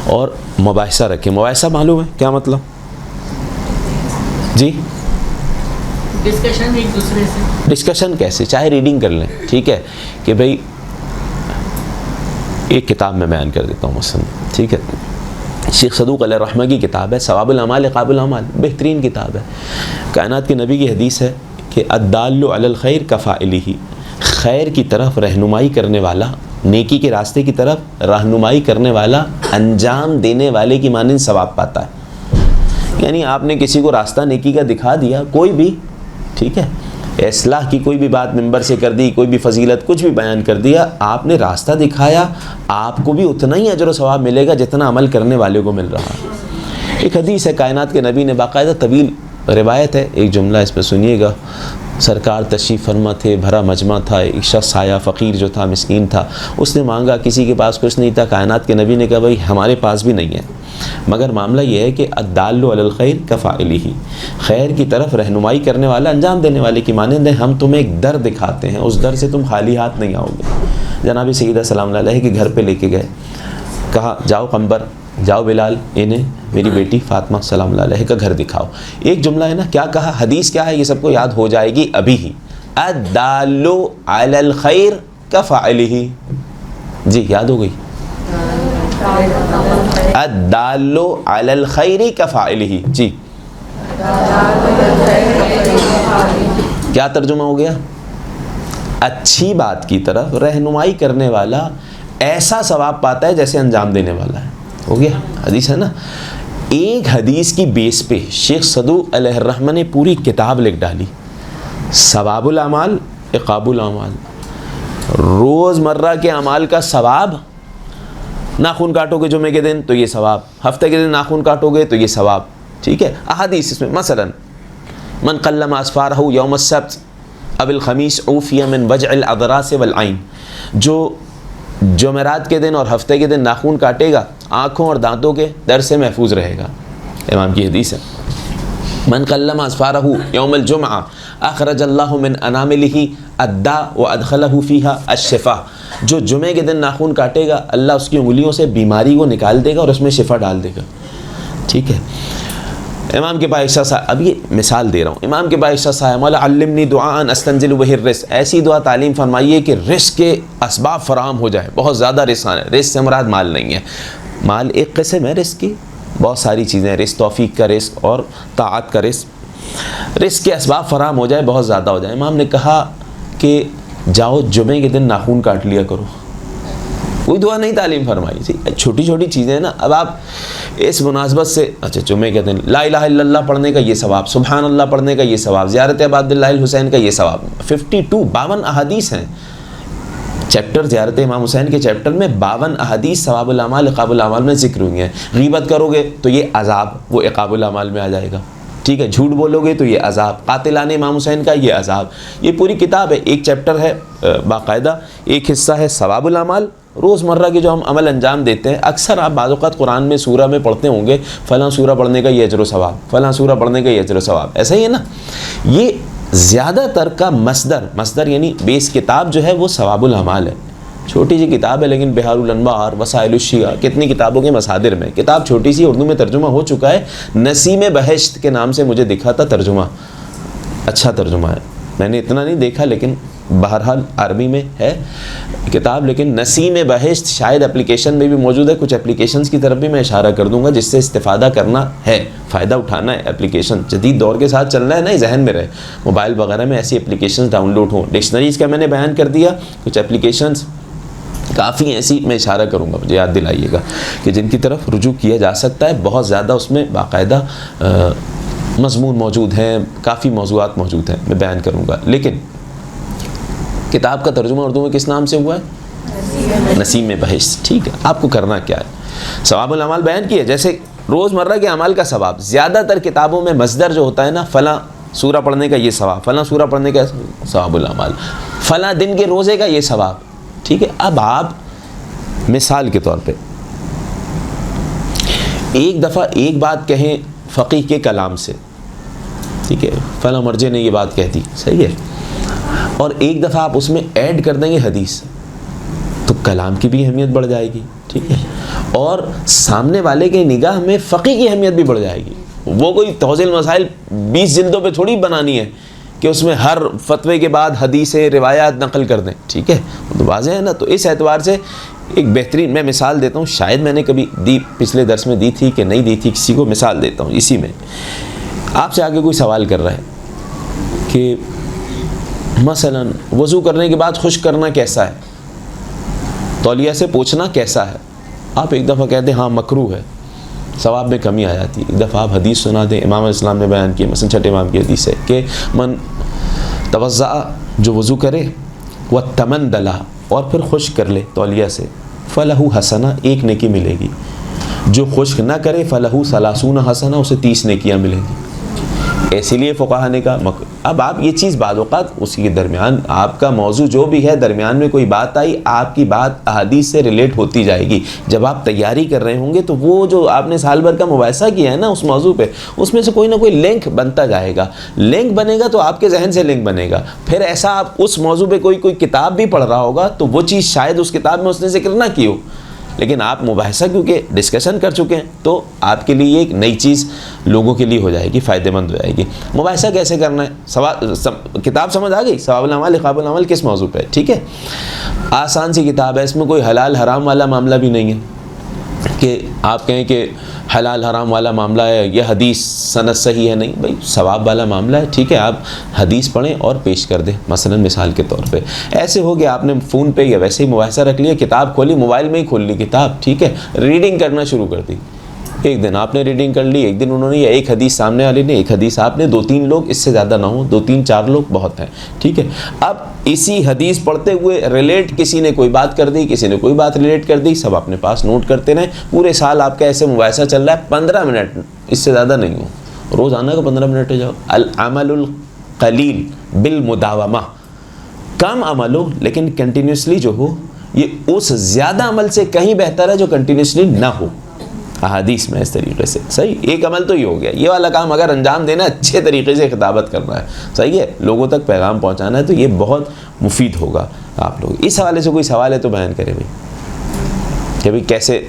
اور مباحثہ رکھیں. مباحثہ معلوم ہے کیا مطلب؟ جی, ڈسکشن ایک دوسرے سے. ڈسکشن کیسے؟ چاہے ریڈنگ کر لیں, ٹھیک ہے, کہ بھئی ایک کتاب میں بیان کر دیتا ہوں مثلا, ٹھیک ہے. شیخ صدوق علیہ الرحمہ کی کتاب ہے ثواب الاعمال عقاب الاعمال, بہترین کتاب ہے. کائنات کے نبی کی حدیث ہے کہ الدال علی الخیر کفاعلہ, خیر کی طرف رہنمائی کرنے والا, نیکی کے راستے کی طرف رہنمائی کرنے والا انجام دینے والے کی مانند ثواب پاتا ہے. یعنی آپ نے کسی کو راستہ نیکی کا دکھا دیا, کوئی بھی, ٹھیک ہے, اصلاح کی کوئی بھی بات ممبر سے کر دی, کوئی بھی فضیلت کچھ بھی بیان کر دیا, آپ نے راستہ دکھایا, آپ کو بھی اتنا ہی اجر و ثواب ملے گا جتنا عمل کرنے والے کو مل رہا ہے. ایک حدیث ہے کائنات کے نبی نے, باقاعدہ طویل روایت ہے, ایک جملہ اس میں سنیے گا. سرکار تشریف فرما تھے, بھرا مجمع تھا, ایک شخص آیا, فقیر جو تھا, مسکین تھا, اس نے مانگا, کسی کے پاس کچھ نہیں تھا. کائنات کے نبی نے کہا بھائی ہمارے پاس بھی نہیں ہے, مگر معاملہ یہ ہے کہ الدال علی الخیر کفاعلہ, خیر کی طرف رہنمائی کرنے والا انجام دینے والے کی مانند ہے. ہم تمہیں ایک در دکھاتے ہیں, اس در سے تم خالی ہاتھ نہیں آؤ گے. جناب سیدہ سلام اللہ علیہ کے گھر پہ لے کے گئے, کہا جاؤ قنبر, جاؤ بلال, انہیں میری بیٹی فاطمہ سلام اللہ علیہ کا گھر دکھاؤ. ایک جملہ ہے نا, کیا کہا, حدیث کیا ہے, یہ سب کو یاد ہو جائے گی ابھی ہی. الدال علی الخیر کفاعلہ, جی یاد ہو گئی. الدال علی الخیر کفاعلہ, جی کیا ترجمہ ہو گیا؟ اچھی بات کی طرف رہنمائی کرنے والا ایسا ثواب پاتا ہے جیسے انجام دینے والا ہے. ہو گیا, حدیث ہے نا. ایک حدیث کی بیس پہ شیخ صدوق علیہ الرحمہ نے پوری کتاب لکھ ڈالی, ثواب الاعمال عقاب الاعمال. روز مرہ کے اعمال کا ثواب, ناخن کاٹو گے جمعے کے دن تو یہ ثواب, ہفتے کے دن ناخن کاٹو گے تو یہ ثواب, ٹھیک ہے. احادیث اس میں مثلا من قلم اسفارہ یوم السبت اب الخمیس عوفی من وجع الاضراس والعین, جو جمعرات کے دن اور ہفتے کے دن ناخن کاٹے گا, آنکھوں اور دانتوں کے در سے محفوظ رہے گا. امام کی حدیث ہے. من قلم اسفارہ یوم الجمعہ اخرج اللہ من اناملہ الداء وادخلہ فیہا الشفاء, جو جمعے کے دن ناخن کاٹے گا اللہ اس کی انگلیوں سے بیماری کو نکال دے گا اور اس میں شفا ڈال دے گا, ٹھیک ہے. امام کے پاس شخص اب یہ مثال دے رہا ہوں، امام کے پاس شخص آیا، مولا علمنی دعاء استنزل بہ الرزق، ایسی دعا تعلیم فرمائیے کہ رزق کے اسباب فراہم ہو جائے، بہت زیادہ رزق آنا ہے۔ رزق سے مراد مال نہیں ہے، مال ایک قسم ہے رزق کی، بہت ساری چیزیں ہیں، رزق توفیق کا رزق اور طاعت کا رزق، رزق کے اسباب فراہم ہو جائے، بہت زیادہ ہو جائے۔ امام نے کہا کہ جاؤ جمعے کے دن ناخون کاٹ لیا کرو، کوئی دعا نہیں تعلیم فرمائی تھی، چھوٹی چھوٹی چیزیں ہیں نا۔ اب آپ اس مناسبت سے اچھا جمعے کے دن لا الہ الا اللہ پڑھنے کا یہ ثواب، سبحان اللہ پڑھنے کا یہ ثواب، زیارت ابا عبداللہ الحسین کا یہ ثواب، 52 احادیث ہیں، چیپٹر زیارت امام حسین کے چیپٹر میں 52 احادیث ثواب الاعمال عقاب الاعمال میں ذکر ہوئی ہیں۔ غیبت کرو گے تو یہ عذاب وہ عقاب الاعمال میں آ جائے گا، ٹھیک ہے، جھوٹ بولو گے تو یہ عذاب، قاتلان امام حسین کا یہ عذاب، یہ پوری کتاب ہے، ایک چیپٹر ہے باقاعدہ، ایک حصہ ہے ثواب الاعمال، روزمرہ کے جو ہم عمل انجام دیتے ہیں۔ اکثر آپ بعض اوقات قرآن میں سورہ میں پڑھتے ہوں گے فلاں سورہ پڑھنے کا یہ اجر و ثواب، فلاں سورہ پڑھنے کا یہ اجر و ثواب، ایسا ہی ہے نا۔ یہ زیادہ تر کا مصدر یعنی بیس کتاب جو ہے وہ ثواب الاعمال ہے، چھوٹی سی کتاب ہے لیکن بحار الانوار، وسائل الشیعہ، کتنی کتابوں کے مصادر میں، کتاب چھوٹی سی اردو میں ترجمہ ہو چکا ہے، نسیم بہشت کے نام سے مجھے دکھا تھا ترجمہ، اچھا ترجمہ ہے، میں نے اتنا نہیں دیکھا لیکن بہرحال عربی میں ہے کتاب، لیکن نسیم بہشت شاید اپلیکیشن میں بھی موجود ہے، کچھ اپلیکیشنز کی طرف بھی میں اشارہ کر دوں گا جس سے استفادہ کرنا ہے، فائدہ اٹھانا ہے، اپلیکیشن جدید دور کے ساتھ چلنا ہے نا، ذہن میں رہے، موبائل وغیرہ میں ایسی اپلیکیشنز ڈاؤن لوڈ ہوں، ڈکشنریز کا میں نے بیان کر دیا، کچھ اپلیکیشنز کافی ایسی میں اشارہ کروں گا، مجھے یاد دلائیے گا کہ جن کی طرف رجوع کیا جا سکتا ہے، بہت زیادہ اس میں باقاعدہ مضمون موجود ہیں، کافی موضوعات موجود ہیں، میں بیان کروں گا۔ لیکن کتاب کا ترجمہ اردو میں کس نام سے ہوا ہے؟ نسیم بہشت، ٹھیک ہے۔ آپ کو کرنا کیا ہے؟ ثواب الاعمال بیان کیا، جیسے روزمرہ کے اعمال کا ثواب، زیادہ تر کتابوں میں مصدر جو ہوتا ہے نا، فلاں سورہ پڑھنے کا یہ ثواب، فلاں سورہ پڑھنے کا ثواب الاعمال، فلاں دن کے روزے کا یہ ثواب، ٹھیک ہے۔ اب آپ مثال کے طور پہ ایک دفعہ ایک بات کہیں فقیہ کے کلام سے، ٹھیک ہے، فلاں مرجع نے یہ بات کہہ دی، صحیح ہے، اور ایک دفعہ آپ اس میں ایڈ کر دیں گے حدیث، تو کلام کی بھی اہمیت بڑھ جائے گی، ٹھیک ہے، اور سامنے والے کے نگاہ میں فقیہ کی اہمیت بھی بڑھ جائے گی۔ وہ کوئی توضیح المسائل 20 جلدوں پہ تھوڑی بنانی ہے کہ اس میں ہر فتوے کے بعد حدیثیں روایات نقل کر دیں، ٹھیک ہے، تو واضح ہے نا۔ تو اس اعتبار سے ایک بہترین میں مثال دیتا ہوں، شاید میں نے کبھی دی، پچھلے درس میں دی تھی کہ نہیں دی تھی، کسی کو مثال دیتا ہوں اسی میں۔ آپ سے آگے کوئی سوال کر رہا ہے کہ مثلا وضو کرنے کے بعد خشک کرنا کیسا ہے، تولیہ سے پوچھنا کیسا ہے، آپ ایک دفعہ کہتے ہیں ہاں مکروہ ہے، ثواب میں کمی آ جاتی ہے۔ ایک دفعہ آپ حدیث سنا دیں، امام علیہ السلام نے بیان کی، مثلا چھٹے امام کی حدیث ہے کہ من توضع، جو وضو کرے، وتمندلہ، اور پھر خشک کر لے تولیہ سے، فلہ حسنہ، ایک نیکی ملے گی، جو خشک نہ کرے فلہ 30 حسنہ، اسے 30 نیکیاں ملیں گی۔ اسی لیے فقہا نے کہا اب آپ یہ چیز بعض اوقات اسی کے درمیان آپ کا موضوع جو بھی ہے، درمیان میں کوئی بات آئی، آپ کی بات احادیث سے ریلیٹ ہوتی جائے گی۔ جب آپ تیاری کر رہے ہوں گے تو وہ جو آپ نے سال بھر کا مباحثہ کیا ہے نا اس موضوع پہ، اس میں سے کوئی نہ کوئی لنک بنتا جائے گا، لنک بنے گا تو آپ کے ذہن سے لنک بنے گا، پھر ایسا آپ اس موضوع پہ کوئی کتاب بھی پڑھ رہا ہوگا تو وہ چیز شاید اس کتاب میں اس نے ذکر نہ کی ہو، لیکن آپ مباحثہ کیونکہ ڈسکشن کر چکے ہیں تو آپ کے لیے ایک نئی چیز لوگوں کے لیے ہو جائے گی، فائدہ مند ہو جائے گی۔ مباحثہ کیسے کرنا ہے، کتاب سمجھ آ گئی، ثواب الاعمال عقاب الاعمال کس موضوع پہ ہے، ٹھیک ہے، آسان سی کتاب ہے، اس میں کوئی حلال حرام والا معاملہ بھی نہیں ہے کہ آپ کہیں کہ حلال حرام والا معاملہ ہے، یہ حدیث سند صحیح ہے، نہیں بھائی، ثواب والا معاملہ ہے، ٹھیک ہے، آپ حدیث پڑھیں اور پیش کر دیں، مثلا مثال کے طور پہ ایسے ہو کہ آپ نے فون پہ یا ویسے ہی مباحثہ رکھ لیا، کتاب کھولی، موبائل میں ہی کھول لی کتاب، ٹھیک ہے، ریڈنگ کرنا شروع کر دی، ایک دن آپ نے ریڈنگ کر لی، ایک دن انہوں نے، یا ایک حدیث سامنے والے نے، ایک حدیث آپ نے، 2-3 لوگ، اس سے زیادہ نہ ہوں، 2-3-4 لوگ بہت ہیں، ٹھیک ہے۔ اب اسی حدیث پڑھتے ہوئے ریلیٹ کسی نے کوئی بات کر دی، کسی نے کوئی بات ریلیٹ کر دی، سب اپنے پاس نوٹ کرتے رہیں، پورے سال آپ کا ایسے مباحثہ چل رہا ہے، 15 منٹ، اس سے زیادہ نہیں ہو، روزانہ کا 15 منٹ ہو جاؤ۔ العمل القلیل بالمداومہ، کم عمل ہو لیکن کنٹینیوسلی جو ہو، یہ اس زیادہ عمل سے کہیں بہتر ہے جو کنٹینیوسلی نہ ہو، احادیث میں اس طریقے سے، صحیح، ایک عمل تو یہ ہو گیا، یہ والا کام اگر انجام دینا ہے، اچھے طریقے سے خطابت کرنا ہے، صحیح ہے، لوگوں تک پیغام پہنچانا ہے، تو یہ بہت مفید ہوگا آپ لوگ۔ اس حوالے سے کوئی سوال ہے تو بیان کرے بھائی کہ بھائی کیسے،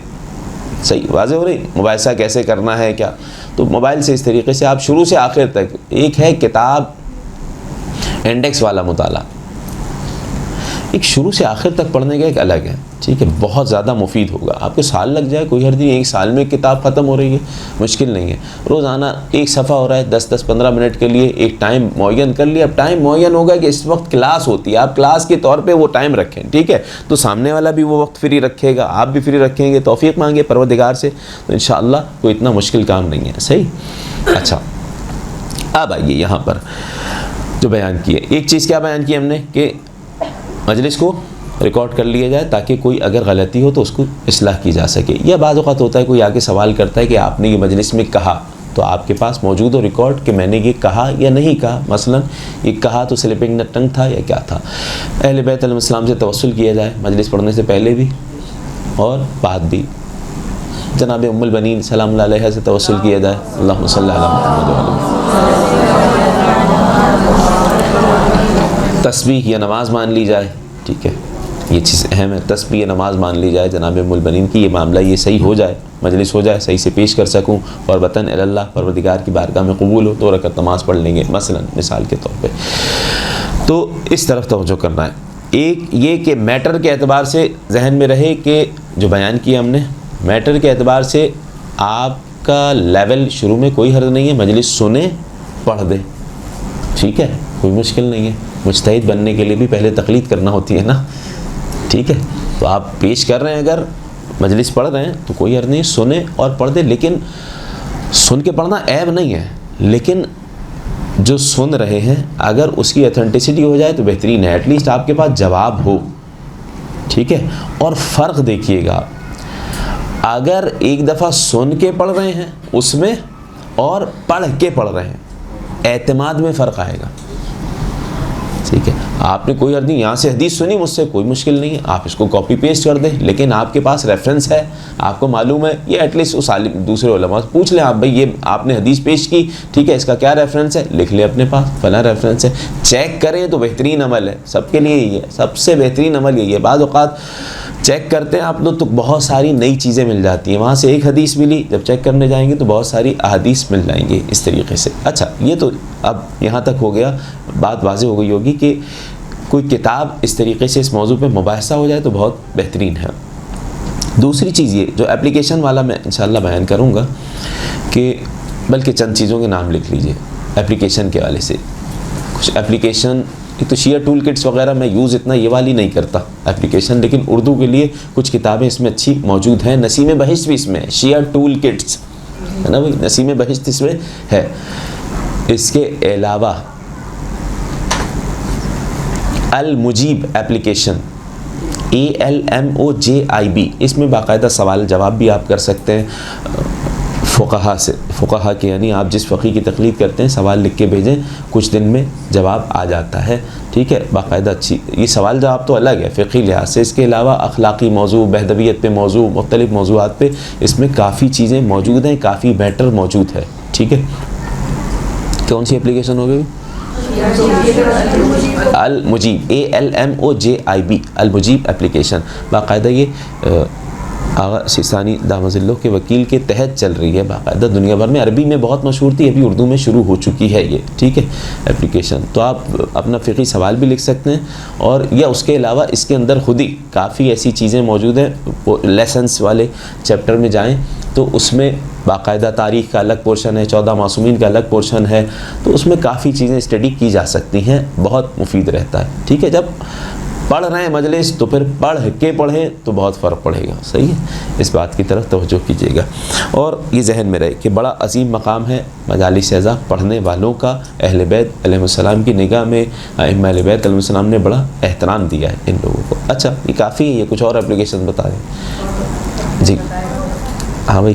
صحیح واضح ہو رہی، مباحثہ کیسے کرنا ہے کیا، تو موبائل سے اس طریقے سے آپ شروع سے آخر تک، ایک ہے کتاب انڈیکس والا مطالعہ، ایک شروع سے آخر تک پڑھنے کا ایک الگ ہے، ٹھیک ہے، بہت زیادہ مفید ہوگا. آپ کو سال لگ جائے کوئی حرج نہیں، ایک سال میں کتاب ختم ہو رہی ہے، مشکل نہیں ہے. روزانہ ایک صفحہ ہو رہا ہے 10-15 منٹ کے لیے، ایک ٹائم معین کر لیا. اب ٹائم معین ہوگا کہ اس وقت کلاس ہوتی ہے، آپ کلاس کے طور پہ وہ ٹائم رکھیں، ٹھیک ہے، تو سامنے والا بھی وہ وقت فری رکھے گا، آپ بھی فری رکھیں گے. توفیق مانگے پروردگار سے، تو انشاءاللہ کوئی اتنا مشکل کام نہیں ہے. صحیح. اچھا، اب آئیے یہاں پر جو بیان کیے، ایک چیز کیا بیان کی ہم نے کہ مجلس کو ریکارڈ کر لیا جائے تاکہ کوئی اگر غلطی ہو تو اس کو اصلاح کی جا سکے. یا بعض اوقات ہوتا ہے کوئی آ کے سوال کرتا ہے کہ آپ نے یہ مجلس میں کہا، تو آپ کے پاس موجود ہو ریکارڈ کہ میں نے یہ کہا یا نہیں کہا. مثلا یہ کہا تو سلپنگ دا ٹنگ تھا یا کیا تھا. اہل بیت علیہ السلام سے توسل کیا جائے مجلس پڑھنے سے پہلے بھی اور بعد بھی. جناب ام البنین سلام اللہ علیہ سے توسل کیا جائے. اللہم صلی علی محمد وعلی. تسبیح یا نماز مان لی جائے، ٹھیک ہے، یہ چیز اہم ہے. تسبیح یا نماز مان لی جائے جناب ام البنین کی، یہ معاملہ یہ صحیح ہو جائے، مجلس ہو جائے، صحیح سے پیش کر سکوں اور وطن اللہ پروردگار کی بارگاہ میں قبول ہو. 2 رکعت نماز پڑھ لیں گے مثلا، مثال کے طور پہ. تو اس طرف توجہ کرنا ہے. ایک یہ کہ میٹر کے اعتبار سے ذہن میں رہے کہ جو بیان کیا ہم نے، میٹر کے اعتبار سے آپ کا لیول شروع میں کوئی حرج نہیں ہے، مجلس سنیں پڑھ دیں، ٹھیک ہے، کوئی مشکل نہیں ہے. مجتہد بننے کے لیے بھی پہلے تقلید کرنا ہوتی ہے نا، ٹھیک ہے. تو آپ پیش کر رہے ہیں، اگر مجلس پڑھ رہے ہیں تو کوئی حرج نہیں، سنیں اور پڑھ دیں. لیکن سن کے پڑھنا عیب نہیں ہے، لیکن جو سن رہے ہیں اگر اس کی ایتھینٹسٹی ہو جائے تو بہترین ہے. ایٹ لیسٹ آپ کے پاس جواب ہو، ٹھیک ہے. اور فرق دیکھیے گا، اگر ایک دفعہ سن کے پڑھ رہے ہیں اس میں اور پڑھ کے پڑھ رہے ہیں، اعتماد میں فرق آئے گا، ٹھیک ہے. آپ نے کوئی حرج نہیں، یہاں سے حدیث سنی مجھ سے، کوئی مشکل نہیں ہے، آپ اس کو کاپی پیسٹ کر دیں. لیکن آپ کے پاس ریفرنس ہے، آپ کو معلوم ہے، یہ ایٹ لیسٹ اس عالم دوسرے علماء سے پوچھ لیں آپ، بھائی یہ آپ نے حدیث پیش کی، ٹھیک ہے، اس کا کیا ریفرنس ہے، لکھ لیں اپنے پاس فلاں ریفرنس ہے. چیک کریں تو بہترین عمل ہے، سب کے لیے یہ ہے، سب سے بہترین عمل یہی ہے. بعض اوقات چیک کرتے ہیں آپ لوگ تو بہت ساری نئی چیزیں مل جاتی ہیں، وہاں سے ایک حدیث ملی، جب چیک کرنے جائیں گے تو بہت ساری احادیث مل جائیں گے اس طریقے سے. اچھا، یہ تو اب یہاں تک ہو گیا، بات واضح ہو گئی ہوگی کہ کوئی کتاب اس طریقے سے اس موضوع پہ مباحثہ ہو جائے تو بہت بہترین ہے. دوسری چیز یہ جو اپلیکیشن والا میں انشاءاللہ بیان کروں گا، کہ بلکہ چند چیزوں کے نام لکھ لیجئے اپلیکیشن کے حوالے سے. کچھ اپلیکیشن، ایک تو شیعہ ٹول کٹس وغیرہ میں یوز اتنا یہ والی نہیں کرتا اپلیکیشن، لیکن اردو کے لیے کچھ کتابیں اس میں اچھی موجود ہیں. نسیم بہشت بھی اس میں ہے، شیعہ ٹول کٹس ہے نا بھائی، نسیم بہشت اس میں ہے. اس کے علاوہ المجیب اپلیکیشن، ALMOJIB، اس میں باقاعدہ سوال جواب بھی آپ کر سکتے ہیں فقہا سے. فقہا کے یعنی آپ جس فقی کی تقلید کرتے ہیں، سوال لکھ کے بھیجیں، کچھ دن میں جواب آ جاتا ہے، ٹھیک ہے. باقاعدہ اچھی، یہ سوال جواب تو الگ ہے فقہی لحاظ سے. اس کے علاوہ اخلاقی موضوع، بہدویت پہ موضوع، مختلف موضوعات پہ اس میں کافی چیزیں موجود ہیں، کافی بیٹر موجود ہے، ٹھیک ہے. کون سی اپلیکیشن ہو گئی؟ المجیب، ALMOJIB، المجیب اپلیکیشن. باقاعدہ یہ آغا سیستانی دامت اللہ کے وکیل کے تحت چل رہی ہے، باقاعدہ دنیا بھر میں. عربی میں بہت مشہور تھی، ابھی اردو میں شروع ہو چکی ہے یہ، ٹھیک ہے، اپلیکیشن. تو آپ اپنا فقہی سوال بھی لکھ سکتے ہیں، اور یا اس کے علاوہ اس کے اندر خود ہی کافی ایسی چیزیں موجود ہیں. لیسنس والے چیپٹر میں جائیں تو اس میں باقاعدہ تاریخ کا الگ پورشن ہے، 14 معصومین کا الگ پورشن ہے، تو اس میں کافی چیزیں اسٹڈی کی جا سکتی ہیں، بہت مفید رہتا ہے، ٹھیک ہے. جب پڑھ رہے ہیں مجلس تو پھر پڑھ کے پڑھیں تو بہت فرق پڑے گا، صحیح ہے. اس بات کی طرف توجہ کیجیے گا، اور یہ ذہن میں رہے کہ بڑا عظیم مقام ہے مجالس اعزا پڑھنے والوں کا. اہل بیت علیہ السلام کی نگاہ میں ائمہ اہل بیت علیہ السلام نے بڑا احترام دیا ہے ان لوگوں کو. اچھا، یہ کافی ہے، یہ کچھ اور اپلیکیشن بتا دیں جی. ہاں بھائی،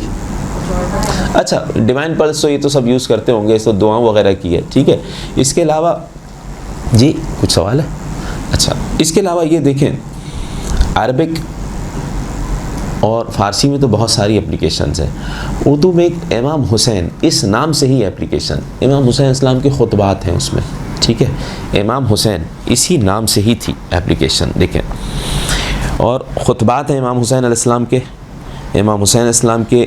اچھا، ڈیوائن پلس تو یہ تو سب یوز کرتے ہوں گے، اس تو دعاؤں وغیرہ کی ہے، ٹھیک ہے. اس کے علاوہ جی کچھ سوال ہے؟ اچھا، اس کے علاوہ یہ دیکھیں، عربک اور فارسی میں تو بہت ساری اپلیکیشنز ہیں. اردو میں ایک امام حسین، اس نام سے ہی اپلیکیشن، امام حسین اسلام کے خطبات ہیں اس میں، ٹھیک ہے. امام حسین اسی نام سے ہی تھی اپلیکیشن، دیکھیں، اور خطبات ہیں امام حسین علیہ السلام کے. امام حسین اسلام کے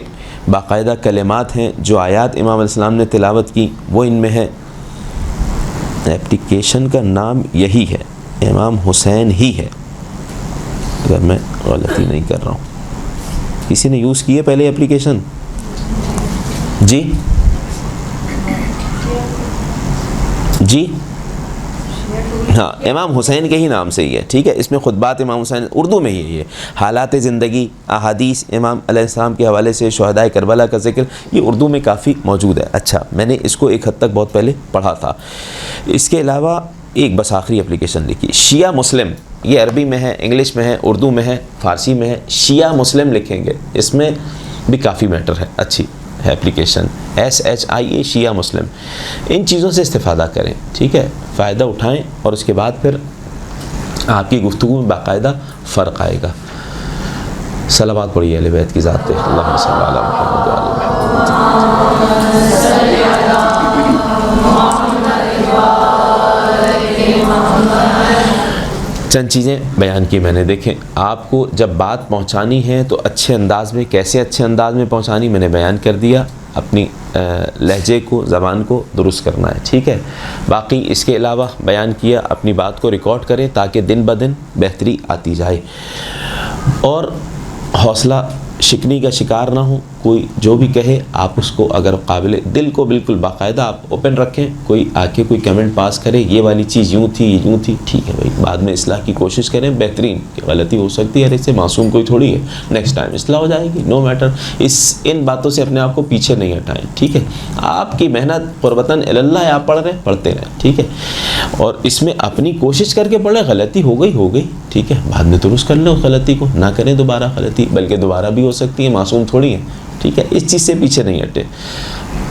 باقاعدہ کلمات ہیں جو آیات امام علیہ السلام نے تلاوت کی وہ ان میں ہے. اپلیکیشن کا نام یہی ہے, امام حسین ہی ہے اگر میں غلطی نہیں کر رہا ہوں. کسی نے یوز کی ہے پہلے اپلیکیشن؟ جی جی ہاں, امام حسین کے ہی نام سے ہی ہے, ٹھیک ہے. اس میں خطبات امام حسین اردو میں ہی ہے, حالات زندگی, احادیث امام علیہ السلام کے حوالے سے, شہدائے کربلا کا ذکر, یہ اردو میں کافی موجود ہے. اچھا, میں نے اس کو ایک حد تک بہت پہلے پڑھا تھا. اس کے علاوہ ایک بس آخری اپلیکیشن لکھی, شیعہ مسلم, یہ عربی میں ہے, انگلش میں ہے, اردو میں ہے, فارسی میں ہے. شیعہ مسلم لکھیں گے, اس میں بھی کافی میٹر ہے, اچھی ہے اپلیکیشن, SHIA شیعہ مسلم. ان چیزوں سے استفادہ کریں, ٹھیک ہے, فائدہ اٹھائیں, اور اس کے بعد پھر آپ کی گفتگو میں باقاعدہ فرق آئے گا. صلوات پڑھیے اہل بیت کی ذات پہ. اللہم صلی علی محمد و آل محمد. چند چیزیں بیان کی میں نے. دیکھیں, آپ کو جب بات پہنچانی ہے تو اچھے انداز میں, کیسے اچھے انداز میں پہنچانی میں نے بیان کر دیا. اپنی لہجے کو, زبان کو درست کرنا ہے, ٹھیک ہے. باقی اس کے علاوہ بیان کیا, اپنی بات کو ریکارڈ کریں تاکہ دن بدن بہتری آتی جائے, اور حوصلہ شکنی کا شکار نہ ہوں. کوئی جو بھی کہے آپ اس کو اگر قابل دل کو بالکل باقاعدہ آپ اوپن رکھیں. کوئی آ کے کوئی کمنٹ پاس کرے یہ والی چیز یوں تھی, یوں تھی, ٹھیک ہے بھائی, بعد میں اصلاح کی کوشش کریں. بہترین کہ غلطی ہو سکتی ہے, اس سے معصوم کوئی تھوڑی ہے, نیکسٹ ٹائم اصلاح ہو جائے گی, نو میٹر. ان باتوں سے اپنے آپ کو پیچھے نہیں ہٹائیں, ٹھیک ہے. آپ کی محنت قربتاً اللہ ہے, آپ پڑھ رہے ہیں, پڑھتے رہیں, ٹھیک ہے. اور اس میں اپنی کوشش کر کے پڑھیں. غلطی ہو گئی, ٹھیک ہے, بعد میں درست کر لیں اس غلطی کو, نہ کریں دوبارہ غلطی, بلکہ دوبارہ بھی ہو سکتی ہے, معصوم تھوڑی ہے, ٹھیک ہے. اس چیز سے پیچھے نہیں ہٹے.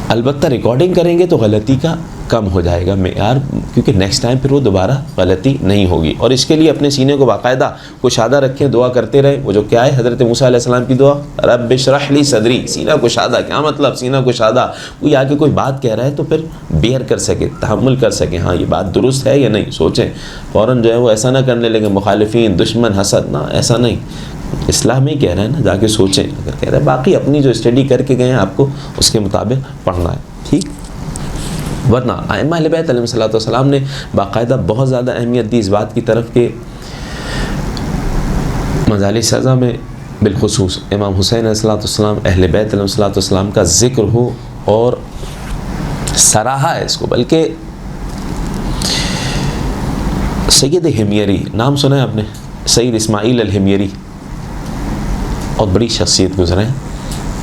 البتہ ریکارڈنگ کریں گے تو غلطی کا کم ہو جائے گا معیار, کیونکہ نیکسٹ ٹائم پھر وہ دوبارہ غلطی نہیں ہوگی. اور اس کے لیے اپنے سینے کو باقاعدہ کشادہ رکھیں, دعا کرتے رہیں. وہ جو کیا ہے حضرت موسیٰ علیہ السلام کی دعا, رب اشرح لی صدری, سینہ کشادہ. کیا مطلب سینہ کشادہ؟ کوئی آ کے کوئی بات کہہ رہا ہے تو پھر بیئر کر سکے, تحمل کر سکے, ہاں یہ بات درست ہے یا نہیں, سوچیں. فوراً جو ہے وہ ایسا نہ کرنے لگے, مخالفین, دشمن, حسد, نہ, ایسا نہیں. اصلاح میں ہی کہہ رہے ہیں نا, جا کے سوچیں اگر کہہ رہے ہیں. باقی اپنی جو اسٹڈی کر کے گئے ہیں آپ کو اس کے مطابق پڑھنا ہے, ٹھیک. ورنہ ائمہ اہل بیت علیہ الصلوۃ والسلام نے باقاعدہ بہت زیادہ اہمیت دی اس بات کی طرف کہ مجالس سزا میں بالخصوص امام حسین علیہ الصلوۃ والسلام, اہل بیت علیہ الصلوۃ والسلام کا ذکر ہو, اور سراہا ہے اس کو. بلکہ سید حمیری نام سنا ہے آپ نے, سید اسماعیل الحمیری, اور بڑی شخصیت گزرے ہیں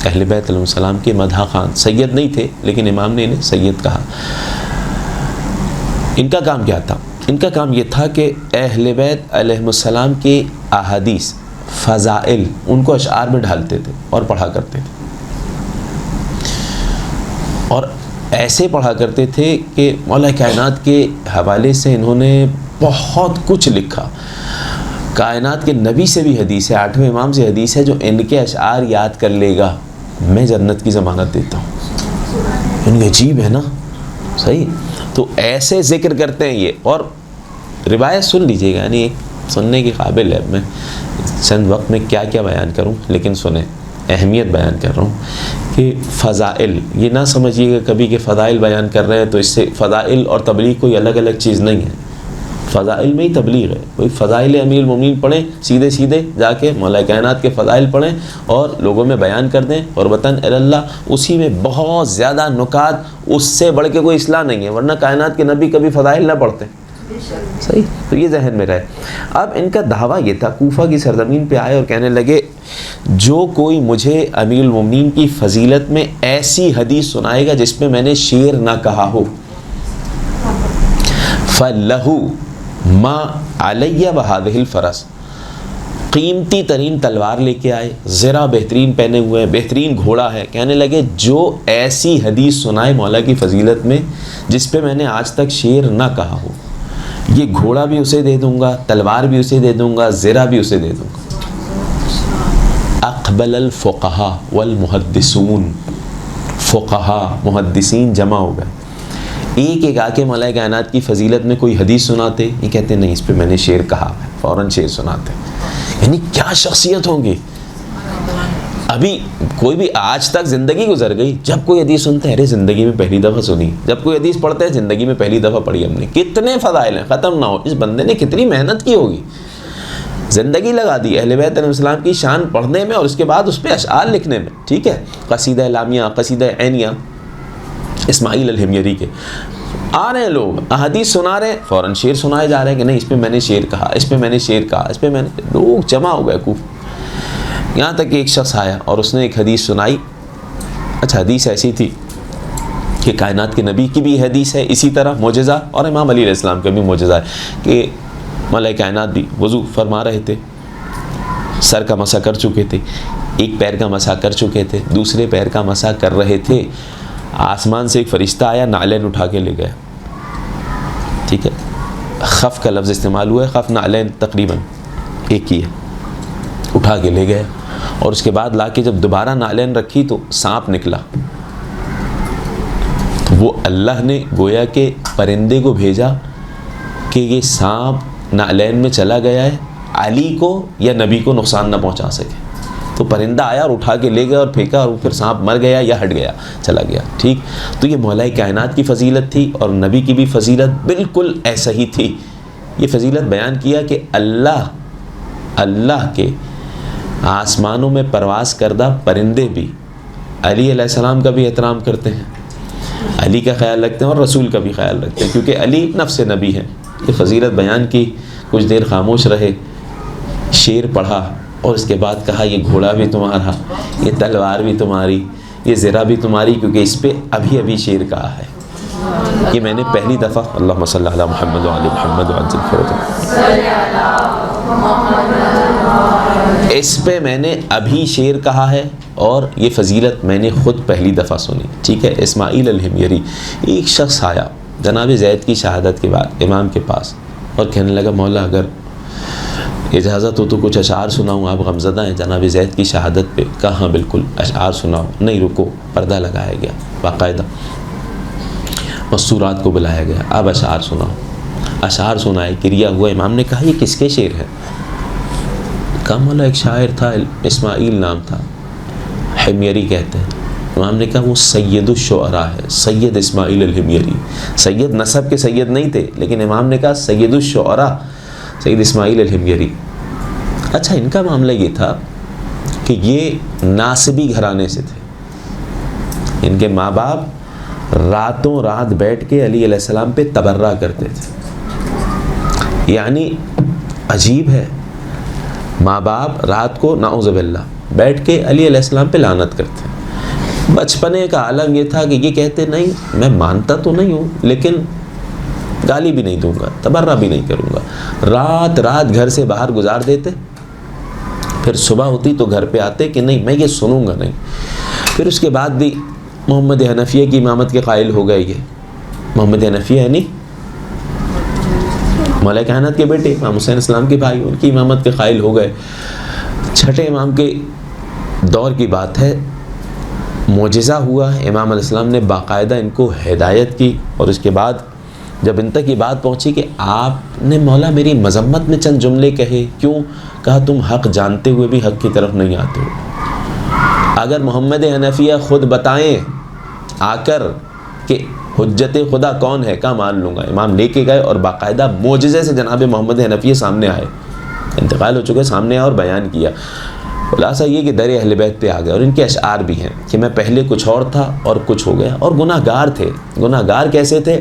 اہل بیت علیہ السلام کے مدح خان. سید نہیں تھے لیکن امام نے انہیں سید کہا. ان کا کام کیا تھا؟ ان کا کام یہ تھا کہ اہل بیت علیہ السلام کے احادیث, فضائل, ان کو اشعار میں ڈھالتے تھے اور پڑھا کرتے تھے. اور ایسے پڑھا کرتے تھے کہ مولا کائنات کے حوالے سے انہوں نے بہت کچھ لکھا. کائنات کے نبی سے بھی حدیث ہے, 8ویں امام سے حدیث ہے, جو ان کے اشعار یاد کر لے گا میں جنت کی ضمانت دیتا ہوں. ان کے عجیب ہے نا, صحیح. تو ایسے ذکر کرتے ہیں یہ, اور روایت سن لیجئے گا, یعنی سننے کے قابل ہے. میں چند وقت میں کیا کیا بیان کروں, لیکن سنیں, اہمیت بیان کر رہا ہوں کہ فضائل, یہ نہ سمجھیے گا کبھی کہ فضائل بیان کر رہے ہیں تو اس سے فضائل اور تبلیغ کوئی الگ الگ چیز نہیں ہے. فضائل میں ہی تبلیغ ہے. کوئی فضائل امیر المومنین پڑھیں, سیدھے سیدھے جا کے مولا کائنات کے فضائل پڑھیں اور لوگوں میں بیان کر دیں, اور وطن اللہ, اسی میں بہت زیادہ نکات, اس سے بڑھ کے کوئی اصلاح نہیں ہے. ورنہ کائنات کے نبی کبھی فضائل نہ پڑھتے, صحیح. تو یہ ذہن میں رہے. اب ان کا دعویٰ یہ تھا, کوفہ کی سرزمین پہ آئے اور کہنے لگے جو کوئی مجھے امیر المومنین کی فضیلت میں ایسی حدیث سنائے گا جس میں میں نے شعر نہ کہا ہو, فَلَّهُ ما علیہ بہذہ الفرس, قیمتی ترین تلوار لے کے آئے, زرہ بہترین پہنے ہوئے ہیں, بہترین گھوڑا ہے. کہنے لگے جو ایسی حدیث سنائے مولا کی فضیلت میں جس پہ میں نے آج تک شعر نہ کہا ہو, یہ گھوڑا بھی اسے دے دوں گا, تلوار بھی اسے دے دوں گا, زرہ بھی اسے دے دوں گا. اقبل الفقہاء والمحدثون, فقہاء محدثین جمع ہو گئے. ایک ایک آ کے مولا کائنات کی فضیلت میں کوئی حدیث سناتے, یہ کہتے نہیں اس پہ میں نے شعر کہا, فوراً شعر سناتے. یعنی کیا شخصیت ہوں گی. ابھی کوئی بھی آج تک زندگی گزر گئی، جب کوئی حدیث سنتے ہیں ارے زندگی میں پہلی دفعہ سنی، جب کوئی حدیث پڑھتے ہیں زندگی میں پہلی دفعہ پڑھی ہم نے. کتنے فضائل ہیں ختم نہ ہو. اس بندے نے کتنی محنت کی ہوگی، زندگی لگا دی اہل بیت علیہ السلام کی شان پڑھنے میں اور اس کے بعد اس پہ اشعار لکھنے میں. ٹھیک ہے، قصیدہ لامیہ، قصیدہ عینیہ اسماعیل الحمیری کے. آ رہے ہیں لوگ احادیث سنا رہے ہیں، فوراً شعر سنائے جا رہے ہیں کہ نہیں اس پہ میں نے شعر کہا، اس پہ میں نے شعر کہا، اس پہ میں نے. لوگ جمع ہو گئے خوب. یہاں تک کہ ایک شخص آیا اور اس نے ایک حدیث سنائی. اچھا حدیث ایسی تھی کہ کائنات کے نبی کی بھی حدیث ہے اسی طرح معجزہ، اور امام علی علیہ السلام کا بھی معجزہ ہے کہ ملائکہ کائنات بھی وضو فرما رہے تھے، سر کا مسح کر چکے تھے، ایک پیر کا مسح کر چکے تھے، دوسرے پیر کا مسح کر رہے تھے. آسمان سے ایک فرشتہ آیا، نعلین اٹھا کے لے گیا. ٹھیک ہے، خف کا لفظ استعمال ہوا ہے، خف نعلین تقریباً ایک ہی ہے، اٹھا کے لے گیا. اور اس کے بعد لا کے جب دوبارہ نعلین رکھی تو سانپ نکلا. تو وہ اللہ نے گویا کہ پرندے کو بھیجا کہ یہ سانپ نعلین میں چلا گیا ہے، علی کو یا نبی کو نقصان نہ پہنچا سکے. تو پرندہ آیا اور اٹھا کے لے گیا اور پھینکا، اور پھر سانپ مر گیا یا ہٹ گیا، چلا گیا. ٹھیک، تو یہ مولا کائنات کی فضیلت تھی اور نبی کی بھی فضیلت بالکل ایسا ہی تھی. یہ فضیلت بیان کیا کہ اللہ کے آسمانوں میں پرواز کردہ پرندے بھی علی علیہ السلام کا بھی احترام کرتے ہیں، علی کا خیال رکھتے ہیں اور رسول کا بھی خیال رکھتے ہیں، کیونکہ علی نفس نبی ہے. یہ فضیلت بیان کی، کچھ دیر خاموش رہے، شعر پڑھا اور اس کے بعد کہا یہ گھوڑا بھی تمہارا، یہ تلوار بھی تمہاری، یہ زرہ بھی تمہاری، کیونکہ اس پہ ابھی شعر کہا ہے. یہ میں نے پہلی دفعہ اللہم صلی علی محمد وعلی محمد وعجل فرجہ، اس پہ میں نے ابھی شعر کہا ہے اور یہ فضیلت میں نے خود پہلی دفعہ سنی. ٹھیک ہے، اسماعیل الحمیری. ایک شخص آیا جناب زید کی شہادت کے بعد امام کے پاس اور کہنے لگا مولا اگر اجازت ہو تو کچھ اشعار سناؤں، آپ غمزدہ ہیں جناب زید کی شہادت پہ. کہاں بالکل اشعار سناؤ. نہیں رکو، پردہ لگایا گیا، باقاعدہ مستورات کو بلایا گیا، اب اشعار سناؤ. اشعار سنائے، کریا ہوا. امام نے کہا یہ کس کے شعر ہے؟ کہا مولا ایک شاعر تھا، اسماعیل نام تھا، حمیری کہتے ہیں. امام نے کہا وہ سید الشعراء ہے، سید اسماعیل الحمیری. سید نسب کے سید نہیں تھے، لیکن امام نے کہا سید الشعراء سید اسماعیل الحمیری. اچھا ان کا معاملہ یہ تھا کہ یہ ناسبی گھرانے سے تھے. ان کے ماں باپ راتوں رات بیٹھ کے علی علیہ السلام پہ تبرہ کرتے تھے. یعنی عجیب ہے، ماں باپ رات کو نعوذ باللہ بیٹھ کے علی علیہ السلام پہ لعنت کرتے ہیں. بچپنے کا عالم یہ تھا کہ یہ کہتے نہیں میں مانتا تو نہیں ہوں لیکن گالی بھی نہیں دوں گا، تبرہ بھی نہیں کروں گا. رات رات گھر سے باہر گزار دیتے، پھر صبح ہوتی تو گھر پہ آتے کہ نہیں میں یہ سنوں گا نہیں. پھر اس کے بعد بھی محمد حنفیہ کی امامت کے قائل ہو گئے. یہ محمد حنفیہ یعنی مولا کائنات کے بیٹے امام حسین السلام کے بھائی، ان کی امامت کے قائل ہو گئے. چھٹے امام کے دور کی بات ہے، معجزہ ہوا. امام علیہ السلام نے باقاعدہ ان کو ہدایت کی اور اس کے بعد جب ان تک یہ بات پہنچی کہ آپ نے مولا میری مذمت میں چند جملے کہے، کیوں؟ کہا تم حق جانتے ہوئے بھی حق کی طرف نہیں آتے ہو. اگر محمد حنفیہ خود بتائیں آ کر کہ حجت خدا کون ہے، کہاں مان لوں گا. امام لے کے گئے اور باقاعدہ معجزے سے جناب محمد حنفیہ سامنے آئے، انتقال ہو چکے، سامنے آئے اور بیان کیا. خلاصہ یہ کہ در اہل بیت پہ آ گئے. اور ان کے اشعار بھی ہیں کہ میں پہلے کچھ اور تھا اور کچھ ہو گیا. اور گناہ گار تھے. گناہ گار کیسے تھے؟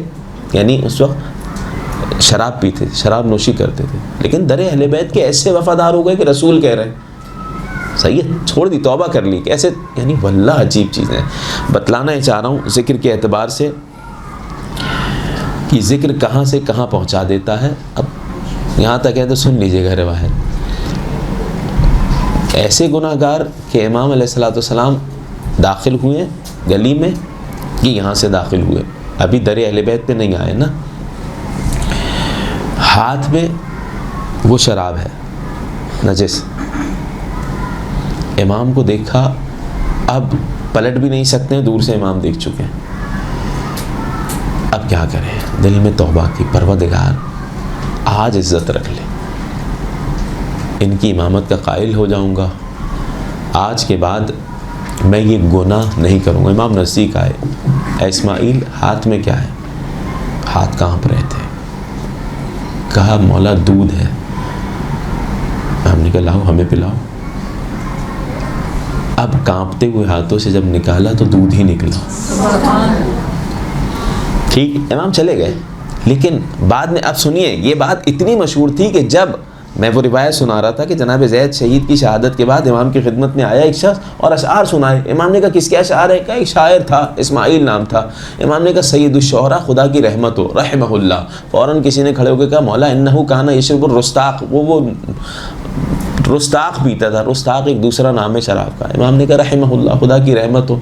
یعنی اس وقت شراب پیتے، شراب نوشی کرتے تھے، لیکن در اہل بیت کے ایسے وفادار ہو گئے کہ رسول کہہ رہے ہیں صحیح ہے چھوڑ دی، توبہ کر لی. کیسے؟ یعنی واللہ عجیب چیزیں بتلانا ہی چاہ رہا ہوں ذکر کے اعتبار سے کہ ذکر کہاں سے کہاں پہنچا دیتا ہے. اب یہاں تک ہے تو سن لیجیے گا روایت. ایسے گناہ گار کہ امام علیہ السلام داخل ہوئے گلی میں، یہ یہاں سے داخل ہوئے، ابھی در اہل بیت پہ نہیں آئے نا. ہاتھ میں وہ شراب ہے نجس. امام کو دیکھا، اب پلٹ بھی نہیں سکتے، دور سے امام دیکھ چکے ہیں. اب کیا کریں؟ دل میں توبہ کی، پروردگار آج عزت رکھ لے، ان کی امامت کا قائل ہو جاؤں گا آج کے بعد میں یہ گناہ نہیں کروں گا. امام نزدیک آئے, اے اسماعیل ہاتھ میں کیا ہے؟ ہاتھ کانپ رہے تھے. کہا مولا دودھ ہے. ہم نے کہا لاؤ ہمیں پلاؤ. اب کانپتے ہوئے ہاتھوں سے جب نکالا تو دودھ ہی نکلا. ٹھیک, امام چلے گئے. لیکن بعد میں اب سنیے, یہ بات اتنی مشہور تھی کہ جب میں وہ روایت سنا رہا تھا کہ جناب زید شہید کی شہادت کے بعد امام کی خدمت میں آیا ایک شخص اور اشعار سنائے. امام نے کہا کس کے اشعار ہے؟ کہا ایک شاعر تھا, اسماعیل نام تھا. امام نے کہا سید الشعراء, خدا کی رحمت ہو, رحمہ اللہ. فوراً کسی نے کھڑے ہو کے کہا مولا انہو کانا یشرب الرستاق, وہ رستاق پیتا تھا. رستاق ایک دوسرا نام ہے شراب کا. امام نے کہا رحمہ اللہ, خدا کی رحمت ہو.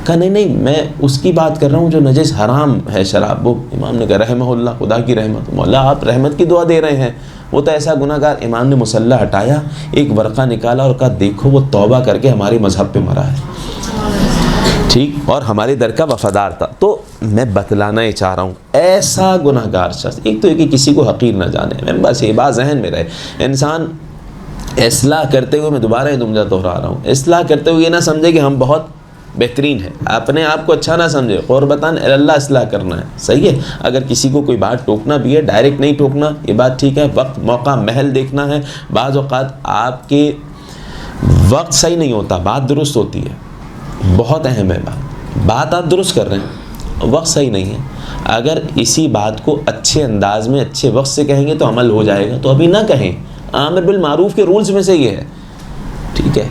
کہا نہیں میں اس کی بات کر رہا ہوں جو نجس حرام ہے شراب. وہ امام نے کہا رحمہ اللہ, خدا کی رحمت. مولا آپ رحمت کی دعا دے رہے ہیں, وہ تو ایسا گناہ گار. امام نے مسلح ہٹایا, ایک ورقہ نکالا اور کہا دیکھو وہ توبہ کر کے ہمارے مذہب پہ مرا ہے. ٹھیک, اور ہمارے در کا وفادار تھا. تو میں بتلانا ہی چاہ رہا ہوں ایسا گناہ گار شخص, ایک تو یہ کہ کسی کو حقیر نہ جانے. میں بس یہ بات ذہن میں رہے, انسان اصلاح کرتے ہوئے, میں دوبارہ یہ جملہ دہرا رہا ہوں, اصلاح کرتے ہوئے یہ نہ سمجھے کہ ہم بہت بہترین ہے, اپنے آپ کو اچھا نہ سمجھے. قربتاً اللہ اصلاح کرنا ہے, صحیح ہے. اگر کسی کو کوئی بات ٹوکنا بھی ہے, ڈائریکٹ نہیں ٹوکنا, یہ بات ٹھیک ہے. وقت موقع محل دیکھنا ہے. بعض اوقات آپ کے وقت صحیح نہیں ہوتا, بات درست ہوتی ہے, بہت اہم ہے بات آپ درست کر رہے ہیں, وقت صحیح نہیں ہے. اگر اسی بات کو اچھے انداز میں اچھے وقت سے کہیں گے تو عمل ہو جائے گا. تو ابھی نہ کہیں. امر بالمعروف کے رولز میں سے یہ ہے, ٹھیک ہے.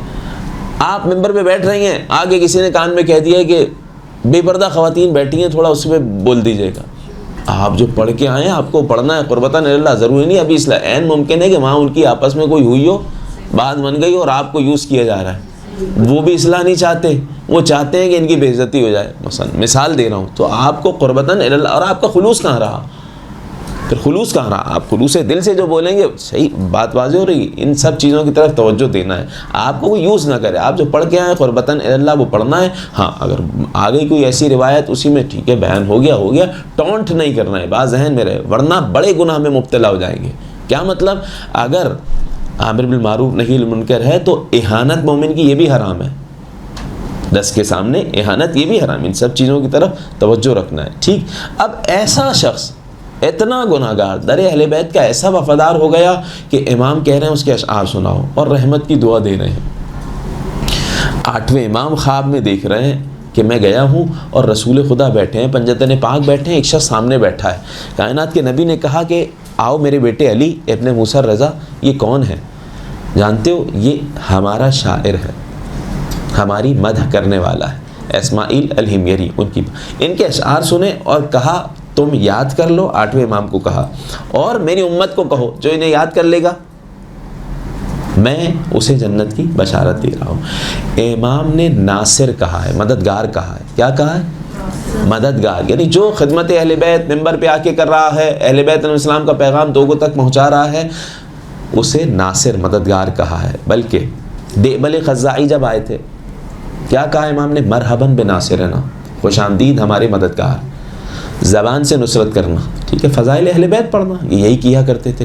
آپ ممبر پہ بیٹھ رہی ہیں, آگے کسی نے کان میں کہہ دیا ہے کہ بے پردہ خواتین بیٹھی ہیں, تھوڑا اس پہ بول دیجیے گا. آپ جو پڑھ کے آئے ہیں آپ کو پڑھنا ہے, قربتاً اللہ. ضروری نہیں ابھی اصلاح, عین ممکن ہے کہ وہاں ان کی آپس میں کوئی ہوئی ہو, بات بن گئی اور آپ کو یوز کیا جا رہا ہے. وہ بھی اصلاح نہیں چاہتے, وہ چاہتے ہیں کہ ان کی بے عزتی ہو جائے. مثال دے رہا ہوں. تو آپ کو قربتاً اللہ, اور آپ کا خلوص کہاں رہا؟ پھر خلوص کہاں رہا؟ آپ خلوص دل سے جو بولیں گے, صحیح بات واضح ہو رہی. ان سب چیزوں کی طرف توجہ دینا ہے. آپ کو کوئی یوز نہ کرے. آپ جو پڑھ کے آئے قربتاً اللہ, وہ پڑھنا ہے. ہاں اگر آ گئی کوئی ایسی روایت اسی میں, ٹھیک ہے, بیان ہو گیا, ٹونٹ نہیں کرنا ہے, بات ذہن میں رہے, ورنہ بڑے گناہ میں مبتلا ہو جائیں گے. کیا مطلب؟ اگر امر بالمعروف نہی عن المنکر ہے تو اہانت مومن کی یہ بھی حرام ہے. 10 کے سامنے اہانت یہ بھی حرام. ان سب چیزوں کی طرف توجہ رکھنا ہے. ٹھیک, اب ایسا شخص اتنا گناہ گار در اہل بیت کا ایسا وفادار ہو گیا کہ امام کہہ رہے ہیں اس کے اشعار سناؤ اور رحمت کی دعا دے رہے ہیں. 8ویں امام خواب میں دیکھ رہے ہیں کہ میں گیا ہوں اور رسول خدا بیٹھے ہیں, پنجتن پاک بیٹھے ہیں, ایک شخص سامنے بیٹھا ہے. کائنات کے نبی نے کہا کہ آؤ میرے بیٹے علی ابن موسیٰ رضا. یہ کون ہے جانتے ہو؟ یہ ہمارا شاعر ہے, ہماری مدح کرنے والا ہے, اسماعیل الحمیری. ان کے اشعار سنے اور کہا تم یاد کر لو. 8ویں امام کو کہا اور میری امت کو کہو جو انہیں یاد کر لے گا میں اسے جنت کی بشارت دے رہا ہوں. امام نے ناصر کہا ہے, مددگار کہا ہے. کیا کہا ہے؟ مددگار. یعنی جو خدمت اہل بیت ممبر پہ آ کے کر رہا ہے, اہل بیت علیہ السلام کا پیغام لوگوں تک پہنچا رہا ہے, اسے ناصر, مددگار کہا ہے. بلکہ دیبل خزائی جب آئے تھے کیا کہا امام نے؟ مرحباً بناصرنا, خوش آمدید ہمارے مددگار. زبان سے نصرت کرنا, ٹھیک ہے, فضائل اہل بیت پڑھنا, یہی کیا کرتے تھے.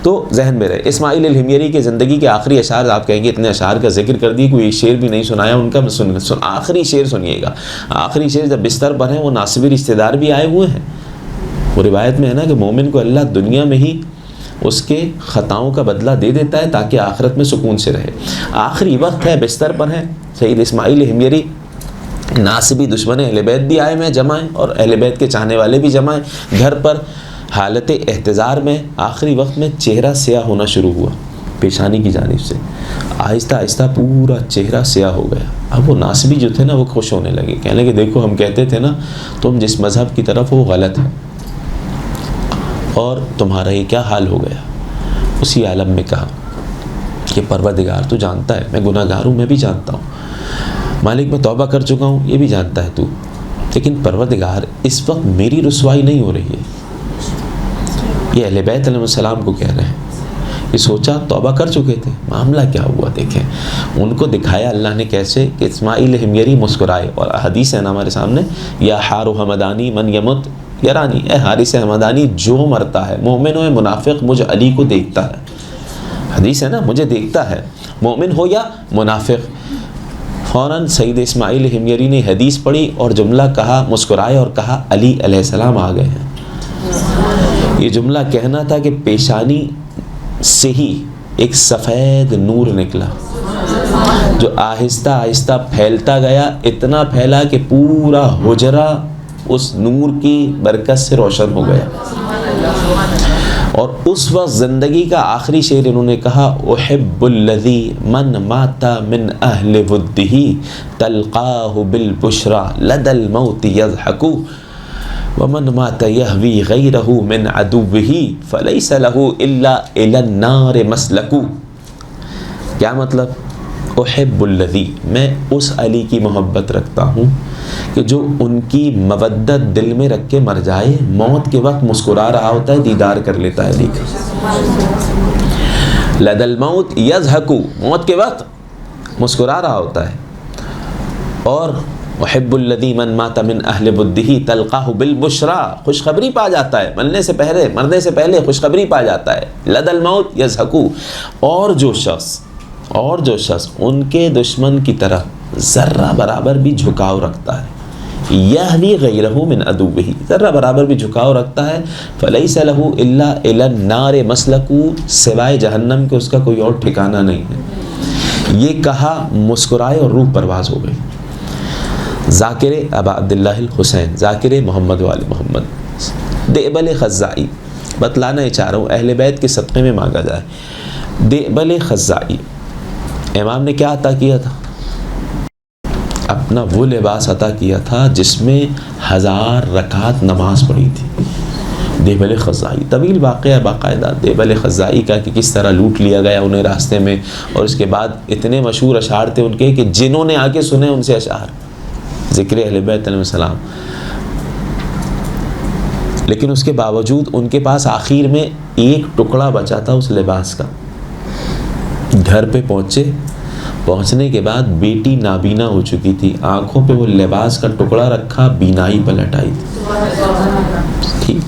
تو ذہن میں رہے. اسماعیل الحمیری کی زندگی کے آخری اشعار, آپ کہیں گے اتنے اشعار کا ذکر کر دی, کوئی ایک شعر بھی نہیں سنایا ان کا. آخری شعر سنیے گا. آخری شعر جب بستر پر ہیں, وہ ناصبی رشتہ دار بھی آئے ہوئے ہیں. وہ روایت میں ہے نا کہ مومن کو اللہ دنیا میں ہی اس کے خطاؤں کا بدلہ دے دیتا ہے تاکہ آخرت میں سکون سے رہے. آخری وقت ہے, بستر پر ہیں سید اسماعیل الحمیری. ناصبی دشمن اہل بیت بھی آئے میں جمع ہیں اور اہل بیت کے چاہنے والے بھی جمع ہیں. گھر پر حالت احتضار میں آخری وقت میں چہرہ سیاہ ہونا شروع ہوا پیشانی کی جانب سے. آہستہ آہستہ پورا چہرہ سیاہ ہو گیا. اب وہ ناصبی جو تھے نا وہ خوش ہونے لگے, کہنے کہ دیکھو ہم کہتے تھے نا تم جس مذہب کی طرف وہ غلط ہے اور تمہارا یہ کیا حال ہو گیا. اسی عالم میں کہا کہ پروردگار تو جانتا ہے میں گناہ گار ہوں, میں بھی جانتا ہوں, مالک میں توبہ کر چکا ہوں, یہ بھی جانتا ہے تو, لیکن پروردگار اس وقت میری رسوائی نہیں ہو رہی ہے. یہ اہل بیت علیہ السلام کو کہہ رہے ہیں. یہ سوچا توبہ کر چکے تھے, معاملہ کیا ہوا دیکھیں. ان کو دکھایا اللہ نے کیسے کہ اسماعیل حمیری مسکرائے, اور حدیث ہے نا ہمارے سامنے, یا حار حمدانی من یمت یرانی, اے حارث حمدانی جو مرتا ہے مومن ہو منافق مجھ علی کو دیکھتا ہے. حدیث ہے نا, مجھے دیکھتا ہے, مومن ہو یا منافق. فوراً سید اسماعیل ہمیری نے حدیث پڑھی اور جملہ کہا، مسکرائے اور کہا علی علیہ السلام آ گئے ہیں۔ یہ جملہ کہنا تھا کہ پیشانی سے ہی ایک سفید نور نکلا جو آہستہ آہستہ پھیلتا گیا، اتنا پھیلا کہ پورا حجرہ اس نور کی برکت سے روشن ہو گیا۔ اور اس وقت زندگی کا آخری شعر انہوں نے کہا، احب الذی من مات من اہل ودہ تلقاہ بالبشرا لدى الموت یضحک ومن مات یہوی غیرہ من عدوہ فلیس لہ الا الی النار مسلک۔ کیا مطلب؟ احب الذی، میں اس علی کی محبت رکھتا ہوں کہ جو ان کی مودت دل میں رکھ کے مر جائے، موت کے وقت مسکرا رہا ہوتا ہے، دیدار کر لیتا ہے علی کا۔ لدى الموت یضحک، موت کے وقت مسکرا رہا ہوتا ہے۔ اور احب الذی من مات من اہل بدہ تلقاہ بالبشرا، خوشخبری پا جاتا ہے، مرنے سے پہلے خوشخبری پا جاتا ہے۔ لدى الموت یضحک، اور جو شخص ان کے دشمن کی طرف ذرہ برابر بھی جھکاؤ رکھتا ہے، یہوی غیرہ من عدوہ، ذرہ برابر بھی جھکاؤ رکھتا ہے، فلیس لہ الا الی النار مسلک، سوائے جہنم کے اس کا کوئی اور ٹھکانہ نہیں ہے۔ یہ کہا، مسکرائے اور روح پرواز ہو گئی۔ ذاکر ابا عبداللہ الحسین، ذاکر محمد وآل محمد، دیبل خزائی، بتلانا چاہ رہا ہوں اہل بیت کے صدقے میں مانگا جائے۔ دیبل خزائی امام نے کیا عطا کیا تھا؟ اپنا وہ لباس عطا کیا تھا جس میں 1000 رکعت نماز پڑھی تھی۔ دیبل خزائی، طویل واقعہ باقاعدہ دیبل خزائی کا کہ کس طرح لوٹ لیا گیا انہیں راستے میں، اور اس کے بعد اتنے مشہور اشعار تھے ان کے کہ جنہوں نے آ کے سنے ان سے اشعار، ذکر اہل بیت علیہ السلام۔ لیکن اس کے باوجود ان کے پاس آخر میں ایک ٹکڑا بچا تھا اس لباس کا۔ گھر پہ پہنچنے کے بعد بیٹی نابینا ہو چکی تھی، آنکھوں پہ وہ لباس کا ٹکڑا رکھا، بینائی پلٹ آئی تھی۔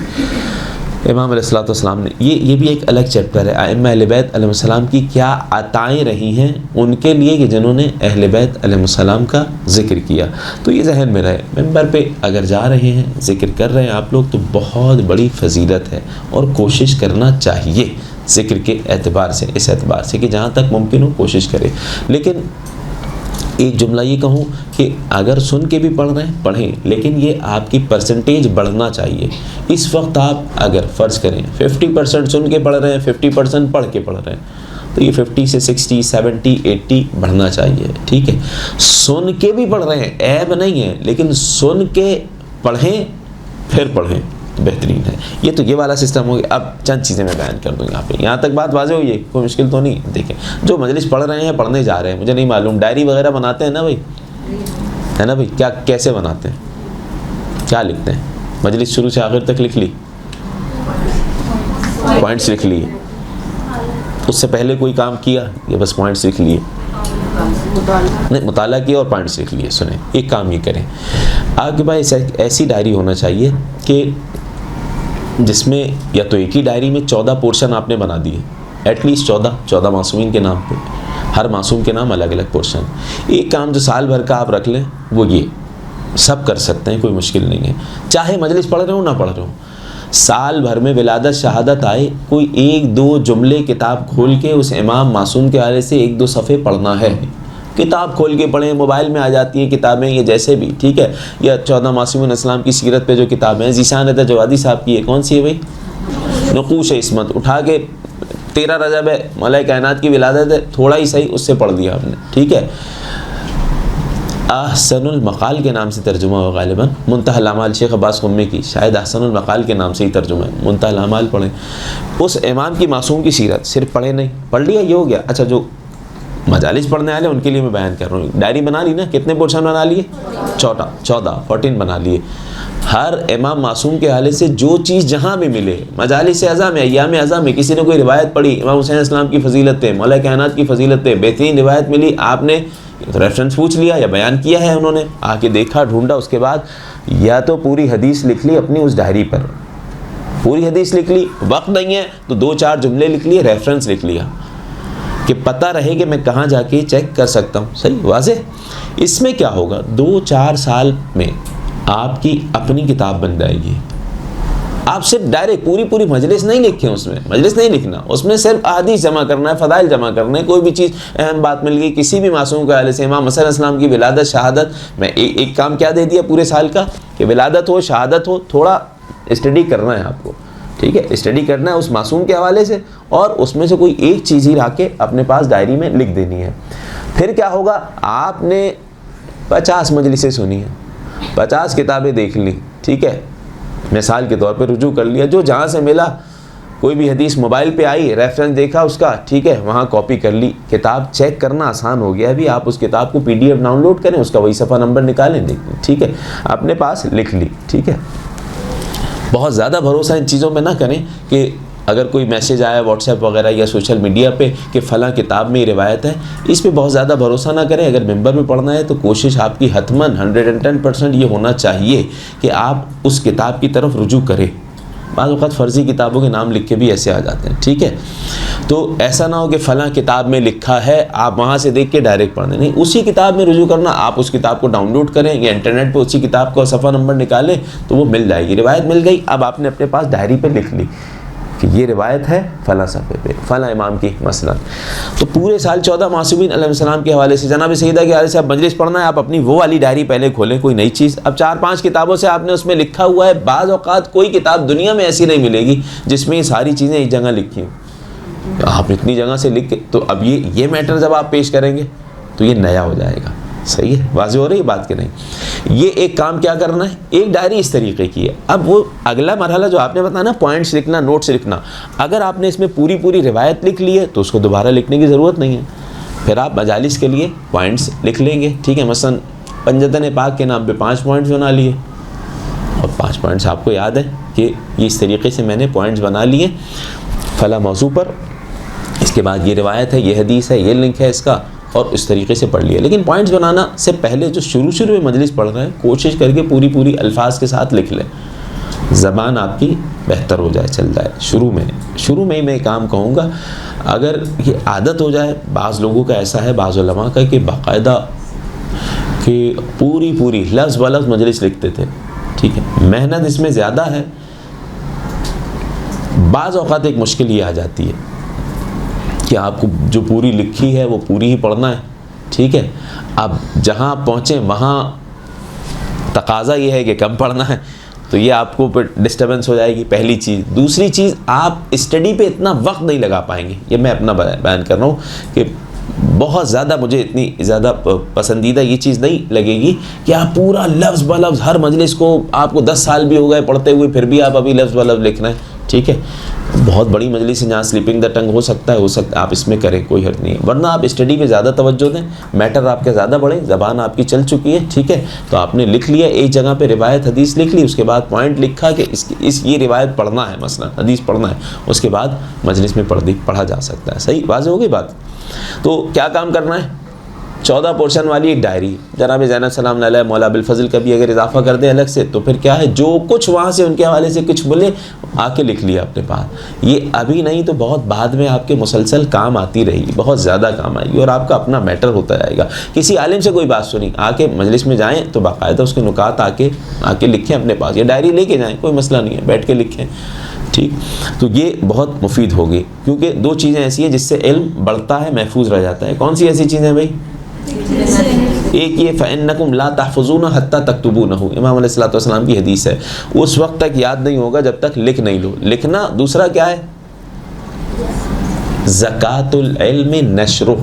امام علیہ السلام نے یہ بھی ایک الگ چیپٹر ہے، ائمہ اہل بیت علیہ السلام کی کیا عطائیں رہی ہیں ان کے لیے کہ جنہوں نے اہل بیت علیہ السلام کا ذکر کیا۔ تو یہ ذہن میں رہے، ممبر پہ اگر جا رہے ہیں، ذکر کر رہے ہیں آپ لوگ، تو بہت بڑی فضیلت ہے اور کوشش کرنا چاہیے ذکر کے اعتبار سے، اس اعتبار سے کہ جہاں تک ممکن ہو کوشش کرے۔ لیکن ایک جملہ یہ کہوں کہ اگر سن کے بھی پڑھ رہے ہیں پڑھیں، لیکن یہ آپ کی پرسنٹیج بڑھنا چاہیے۔ اس وقت آپ اگر فرض کریں 50% سن کے پڑھ رہے ہیں، 50% پڑھ کے پڑھ رہے ہیں، تو یہ 50 سے 60 70 80 بڑھنا چاہیے، ٹھیک ہے۔ سن کے بھی پڑھ رہے ہیں، عیب نہیں ہے، لیکن سن کے پڑھیں پھر پڑھیں، بہترین ہے۔ یہ والا سسٹم ہو گیا۔ اب چند چیزیں میں بیان کر دوں یہاں پہ، یہاں تک بات واضح ہوئی ہے، کوئی مشکل تو نہیں؟ دیکھیں، جو مجلس پڑھ رہے ہیں پڑھنے جا رہے ہیں، مجھے نہیں معلوم ڈائری وغیرہ بناتے ہیں نا بھائی، ہے نا بھائی؟ کیا کیسے بناتے ہیں، کیا لکھتے ہیں؟ مجلس شروع سے آخر تک لکھ لی، پوائنٹس لکھ لیے، اس سے پہلے کوئی کام کیا یا بس پوائنٹس لکھ لیے؟ نہیں، مطالعہ کیا اور پوائنٹس لکھ لیے۔ سنیں، ایک کام یہ کریں، آپ کے پاس ایسی ڈائری ہونا چاہیے کہ جس میں یا تو ایک ہی ڈائری میں 14 پورشن آپ نے بنا دیے، ایٹ لیسٹ 14 معصومین کے نام پہ، ہر معصوم کے نام الگ الگ پورشن۔ ایک کام جو سال بھر کا آپ رکھ لیں، وہ یہ سب کر سکتے ہیں، کوئی مشکل نہیں ہے، چاہے مجلس پڑھ رہے ہوں نہ پڑھ رہے ہوں۔ سال بھر میں ولادت شہادت آئے، کوئی 1-2 جملے کتاب کھول کے اس امام معصوم کے حوالے سے 1-2 صفحے پڑھنا ہے، کتاب کھول کے پڑھیں، موبائل میں آ جاتی ہیں کتابیں یہ جیسے بھی، ٹھیک ہے، یا 14 معصومین اسلام کی سیرت پہ جو کتابیں ہیں، ذیشان جوادی صاحب کی ہے، کون سی ہے بھائی؟ نقوش عصمت، اٹھا کے 13 رجب ہے، مولا کائنات کی ولادت ہے، تھوڑا ہی صحیح اس سے پڑھ دیا آپ نے، ٹھیک ہے۔ احسن المقال کے نام سے ترجمہ ہو غالباً، منتہی الاعمال شیخ عباس قمی کی، شاید احسن المقال کے نام سے ہی ترجمہ ہے، منتہی الاعمال پڑھیں، اس امام کی معصوم کی سیرت صرف پڑھیں نہیں، پڑھ لیا یہ ہو گیا۔ اچھا، جو مجالس پڑھنے والے ان کے لیے میں بیان کر رہا ہوں، ڈائری بنا لی نا، کتنے پورشن بنا لیے؟ 14 بنا لیے۔ ہر امام معصوم کے حوالے سے جو چیز جہاں بھی ملے، مجالس اعظم میں، ایام اعظم میں کسی نے کوئی روایت پڑھی، امام حسین اسلام کی فضیلتیں، مولا کائنات کی فضیلتیں، بہترین روایت ملی، آپ نے ریفرنس پوچھ لیا یا بیان کیا ہے، انہوں نے آ کے دیکھا، ڈھونڈا، اس کے بعد یا تو پوری حدیث لکھ لی اپنی اس ڈائری پر، پوری حدیث لکھ لی، وقت نہیں ہے تو 2-4 جملے لکھ لیے، ریفرنس لکھ لیا، کہ پتہ رہے کہ میں کہاں جا کے چیک کر سکتا ہوں. صحیح واضح. اس میں کیا ہوگا 2-4 سال میں آپ کی اپنی کتاب بن جائے گی. آپ صرف ڈائریکٹ پوری مجلس نہیں لکھیں, اس میں مجلس نہیں لکھنا, اس میں صرف احادیث جمع کرنا ہے, فضائل جمع کرنا ہے. کوئی بھی چیز اہم بات مل گئی کسی بھی معصوم کے حوالے سے, امام حسن علیہ السلام کی ولادت شہادت, میں ایک کام کیا دے دیا پورے سال کا کہ ولادت ہو شہادت ہو, تھوڑا اسٹڈی کرنا ہے آپ کو. ٹھیک ہے, اسٹڈی کرنا ہے اس معصوم کے حوالے سے, اور اس میں سے کوئی ایک چیز ہی لا کے اپنے پاس ڈائری میں لکھ دینی ہے. پھر کیا ہوگا, آپ نے 50 مجلسیں سنی ہیں, 50 کتابیں دیکھ لی. ٹھیک ہے, مثال کے طور پہ رجوع کر لیا, جو جہاں سے ملا, کوئی بھی حدیث موبائل پہ آئی, ریفرنس دیکھا اس کا, ٹھیک ہے, وہاں کاپی کر لی. کتاب چیک کرنا آسان ہو گیا. ابھی آپ اس کتاب کو PDF ڈاؤن لوڈ کریں, اس کا وہی صفحہ نمبر نکالیں, دیکھیں. ٹھیک ہے, اپنے پاس لکھ لی. ٹھیک ہے, بہت زیادہ بھروسہ ان چیزوں پہ نہ کریں کہ اگر کوئی میسیج آیا واٹس ایپ وغیرہ یا سوشل میڈیا پہ کہ فلاں کتاب میں یہ روایت ہے, اس پہ بہت زیادہ بھروسہ نہ کریں. اگر ممبر میں پڑھنا ہے تو کوشش آپ کی حتماً 110% یہ ہونا چاہیے کہ آپ اس کتاب کی طرف رجوع کریں. بعض اوقات فرضی کتابوں کے نام لکھ کے بھی ایسے آ جاتے ہیں. ٹھیک ہے, تو ایسا نہ ہو کہ فلاں کتاب میں لکھا ہے آپ وہاں سے دیکھ کے ڈائریکٹ پڑھ دیں. نہیں, اسی کتاب میں رجوع کرنا. آپ اس کتاب کو ڈاؤن لوڈ کریں یا انٹرنیٹ پہ اسی کتاب کا صفحہ نمبر نکالیں تو وہ مل جائے گی. روایت مل گئی, اب آپ نے اپنے پاس ڈائری پہ لکھ لی کہ یہ روایت ہے فلاں صفحے پہ فلاں امام کی مثلا. تو پورے سال 14 معصومین علیہ السلام کے حوالے سے, جناب سیدہ کے حوالے سے آپ مجلس پڑھنا ہے, آپ اپنی وہ والی ڈائری پہلے کھولیں, کوئی نئی چیز. اب 4-5 کتابوں سے آپ نے اس میں لکھا ہوا ہے. بعض اوقات کوئی کتاب دنیا میں ایسی نہیں ملے گی جس میں یہ ساری چیزیں ایک جگہ لکھی ہوں. آپ اتنی جگہ سے لکھ کے, تو اب یہ میٹر جب آپ پیش کریں گے تو یہ نیا ہو جائے گا. صحیح ہے, واضح ہو رہی ہے بات کہ نہیں. یہ ایک کام کیا کرنا ہے, ایک ڈائری اس طریقے کی ہے. اب وہ اگلا مرحلہ جو آپ نے بتایا نا, پوائنٹس لکھنا, نوٹس لکھنا, اگر آپ نے اس میں پوری روایت لکھ لی ہے تو اس کو دوبارہ لکھنے کی ضرورت نہیں ہے. پھر آپ مجالس کے لیے پوائنٹس لکھ لیں گے. ٹھیک ہے, مثلا پنجتن پاک کے نام پہ 5 پوائنٹس بنا لیے, اور 5 پوائنٹس آپ کو یاد ہے کہ یہ اس طریقے سے میں نے پوائنٹس بنا لیے فلاں موضوع پر. اس کے بعد یہ روایت ہے, یہ حدیث ہے, یہ لنک ہے اس کا, اور اس طریقے سے پڑھ لیا. لیکن پوائنٹس بنانا سے پہلے جو شروع میں مجلس پڑھ رہے ہیں, کوشش کر کے پوری الفاظ کے ساتھ لکھ لیں. زبان آپ کی بہتر ہو جائے, چل جائے. شروع میں ہی میں کام کہوں گا, اگر یہ عادت ہو جائے, بعض لوگوں کا ایسا ہے, بعض علماء کا, کہ باقاعدہ کہ پوری لفظ بلفظ مجلس لکھتے تھے. ٹھیک ہے, محنت اس میں زیادہ ہے. بعض اوقات ایک مشکل یہ آ جاتی ہے کہ آپ کو جو پوری لکھی ہے وہ پوری ہی پڑھنا ہے. ٹھیک ہے, اب جہاں آپ پہنچیں وہاں تقاضا یہ ہے کہ کم پڑھنا ہے, تو یہ آپ کو پھر ڈسٹربنس ہو جائے گی. پہلی چیز. دوسری چیز, آپ اسٹڈی پہ اتنا وقت نہیں لگا پائیں گے. یہ میں اپنا بیان کر رہا ہوں کہ بہت زیادہ مجھے اتنی زیادہ پسندیدہ یہ چیز نہیں لگے گی کہ آپ پورا لفظ بلفظ ہر مجلس کو, آپ کو 10 سال بھی ہو گئے پڑھتے ہوئے, پھر بھی آپ ابھی لفظ بلفظ لکھ رہے ہیں. ٹھیک ہے, بہت بڑی مجلس ہے جہاں سلیپنگ دا ٹنگ ہو سکتا ہے, آپ اس میں کریں, کوئی حرج نہیں ہے. ورنہ آپ اسٹڈی پہ زیادہ توجہ دیں, میٹر آپ کے زیادہ بڑھیں, زبان آپ کی چل چکی ہے. ٹھیک ہے, تو آپ نے لکھ لیا ایک جگہ پہ روایت حدیث لکھ لی, اس کے بعد پوائنٹ لکھا کہ یہ روایت پڑھنا ہے, مثلا حدیث پڑھنا ہے, اس کے بعد مجلس میں پڑھا جا سکتا ہے. صحیح, واضح ہوگی بات. تو کیا کام کرنا ہے, 14 پورشن والی ایک ڈائری. جناب زینب سلام علیہ, مولا بالفضل کا بھی اگر اضافہ کر دیں الگ سے, تو پھر کیا ہے, جو کچھ وہاں سے ان کے حوالے سے کچھ بولے آ کے لکھ لیا اپنے پاس. یہ ابھی نہیں تو بہت بعد میں آپ کے مسلسل کام آتی رہے گی, بہت زیادہ کام آئے گی, اور آپ کا اپنا میٹر ہوتا جائے گا. کسی عالم سے کوئی بات سنی, آ کے مجلس میں جائیں تو باقاعدہ اس کے نکات آ کے لکھیں اپنے پاس, یا ڈائری لے کے جائیں, کوئی مسئلہ نہیں ہے, بیٹھ کے لکھیں. ٹھیک, تو یہ بہت مفید ہوگی, کیونکہ 2 چیزیں ایسی ہیں جس سے علم بڑھتا ہے, محفوظ رہ جاتا ہے. کون سی ایسی چیزیں بھائی؟ ایک یہ فَإِنَّكُمْ لَا تَحْفُظُونَ حَتَّى تَكْتُبُونَهُ, امام علیہ الصلوۃ والسلام کی حدیث ہے. اس وقت تک یاد نہیں ہوگا جب تک لکھ نہیں لو. لکھنا. دوسرا کیا ہے, زکوٰۃ العلم نشرہ,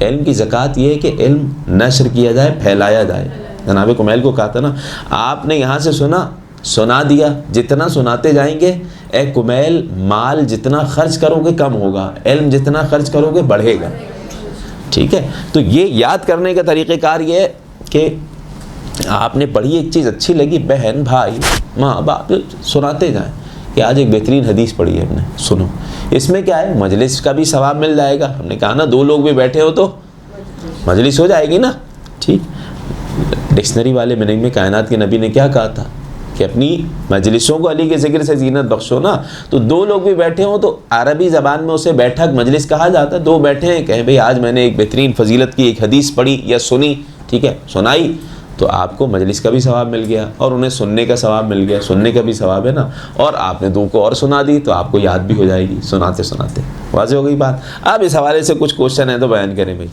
علم کی زکوٰۃ یہ ہے کہ علم نشر کیا جائے, پھیلایا جائے. جناب کمیل کو کہا تھا نا, آپ نے یہاں سے سنا دیا, جتنا سناتے جائیں گے, اے کمیل مال جتنا خرچ کرو گے کم ہوگا, علم جتنا خرچ کرو گے بڑھے گا. ٹھیک ہے, تو یہ یاد کرنے کا طریقہ کار یہ ہے کہ آپ نے پڑھی ایک چیز اچھی لگی, بہن بھائی ماں باپ سناتے جائیں کہ آج ایک بہترین حدیث پڑھی ہے ہم نے, سنو. اس میں کیا ہے, مجلس کا بھی ثواب مل جائے گا. ہم نے کہا نا 2 لوگ بھی بیٹھے ہو تو مجلس ہو جائے گی نا. ٹھیک, ڈکشنری والے میننگ میں کائنات کے نبی نے کیا کہا تھا, کہ اپنی مجلسوں کو علی کے ذکر سے زینت بخشو نا. تو دو لوگ بھی بیٹھے ہوں تو عربی زبان میں اسے بیٹھک مجلس کہا جاتا ہے. دو بیٹھے ہیں، کہیں بھئی آج میں نے ایک بہترین فضیلت کی ایک حدیث پڑھی یا سنی، ٹھیک ہے، سنائی، تو آپ کو مجلس کا بھی ثواب مل گیا اور انہیں سننے کا ثواب مل گیا. سننے کا بھی ثواب ہے نا، اور آپ نے دو کو اور سنا دی تو آپ کو یاد بھی ہو جائے گی سناتے سناتے. واضح ہو گئی بات؟ اب اس حوالے سے کچھ کوشچن ہیں تو بیان کریں بھائی.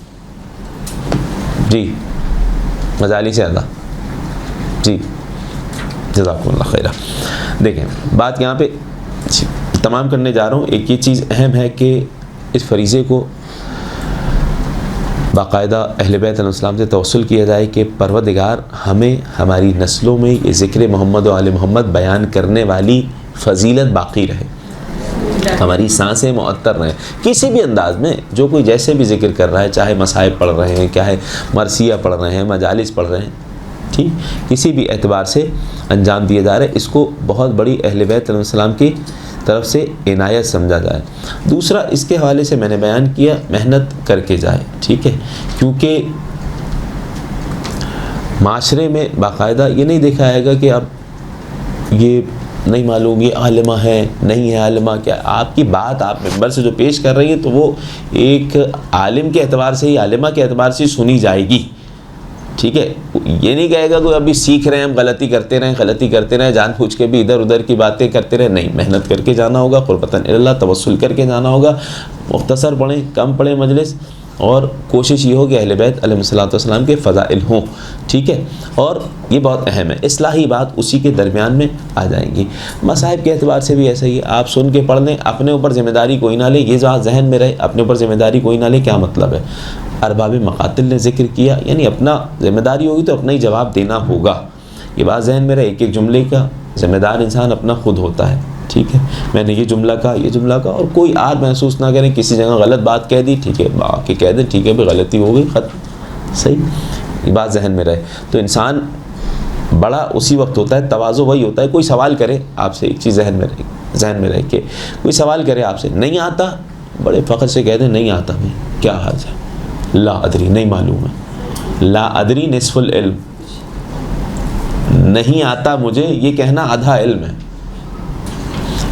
جی غزالی سے ادا. جی جزاکم اللہ خیرہ. دیکھیں بات یہاں پہ تمام کرنے جا رہا ہوں. ایک یہ چیز اہم ہے کہ اس فریضے کو باقاعدہ اہل بیت علیہ السلام سے توسل کیا جائے کہ پروردگار ہمیں ہماری نسلوں میں یہ ذکر محمد و آل محمد بیان کرنے والی فضیلت باقی رہے، ہماری سانسیں معطر رہیں کسی بھی انداز میں. جو کوئی جیسے بھی ذکر کر رہا ہے، چاہے مصائب پڑھ رہے ہیں، چاہے مرثیہ پڑھ رہے ہیں، مجالس پڑھ رہے ہیں، ٹھیک، کسی بھی اعتبار سے انجام دیا جا رہا ہے، اس کو بہت بڑی اہل بیت علیہ السلام کی طرف سے عنایت سمجھا جائے. دوسرا اس کے حوالے سے میں نے بیان کیا، محنت کر کے جائے، ٹھیک ہے، کیونکہ معاشرے میں باقاعدہ یہ نہیں دیکھا جائے گا کہ اب یہ نہیں معلوم یہ عالمہ ہے نہیں ہے عالمہ. کیا آپ کی بات آپ ممبر سے جو پیش کر رہی ہیں تو وہ ایک عالم کے اعتبار سے ہی، عالمہ کے اعتبار سے سنی جائے گی، ٹھیک ہے. یہ نہیں کہے گا کہ ابھی سیکھ رہے ہیں ہم غلطی کرتے رہیں جان پوچھ کے بھی ادھر ادھر کی باتیں کرتے رہیں. نہیں، محنت کر کے جانا ہوگا، قربتاً اللہ توسل کر کے جانا ہوگا. مختصر پڑھیں، کم پڑھیں مجلس، اور کوشش یہ ہو کہ اہل بیت علیہ السلام کے فضائل ہوں، ٹھیک ہے. اور یہ بہت اہم ہے، اصلاحی بات اسی کے درمیان میں آ جائیں گی. مصائب کے اعتبار سے بھی ایسا ہی ہے، آپ سن کے پڑھ لیں، اپنے اوپر ذمہ داری کوئی نہ لے. یہ بات ذہن میں رہے، اپنے اوپر ذمہ داری کوئی نہ لے. کیا مطلب ہے؟ ارباب مقاتل نے ذکر کیا، یعنی اپنا ذمہ داری ہوگی تو اپنا ہی جواب دینا ہوگا. یہ بات ذہن میں رہے، ایک ایک جملے کا ذمہ دار انسان اپنا خود ہوتا ہے، ٹھیک ہے. میں نے یہ جملہ کہا، اور کوئی آج محسوس نہ کریں کسی جگہ غلط بات کہہ دی، ٹھیک ہے، باقی کہہ دیں ٹھیک ہے بھی غلطی ہو گئی، ختم، صحیح. یہ بات ذہن میں رہے. تو انسان بڑا اسی وقت ہوتا ہے، تواضع وہی ہوتا ہے. کوئی سوال کرے آپ سے، ایک چیز ذہن میں رہے کہ کوئی سوال کرے آپ سے، نہیں آتا، بڑے فخر سے کہہ دیں نہیں آتا میں، کیا حال ہے؟ لا ادری، نہیں معلوم ہے. لا ادری نصف العلم، نہیں آتا مجھے یہ کہنا آدھا علم ہے.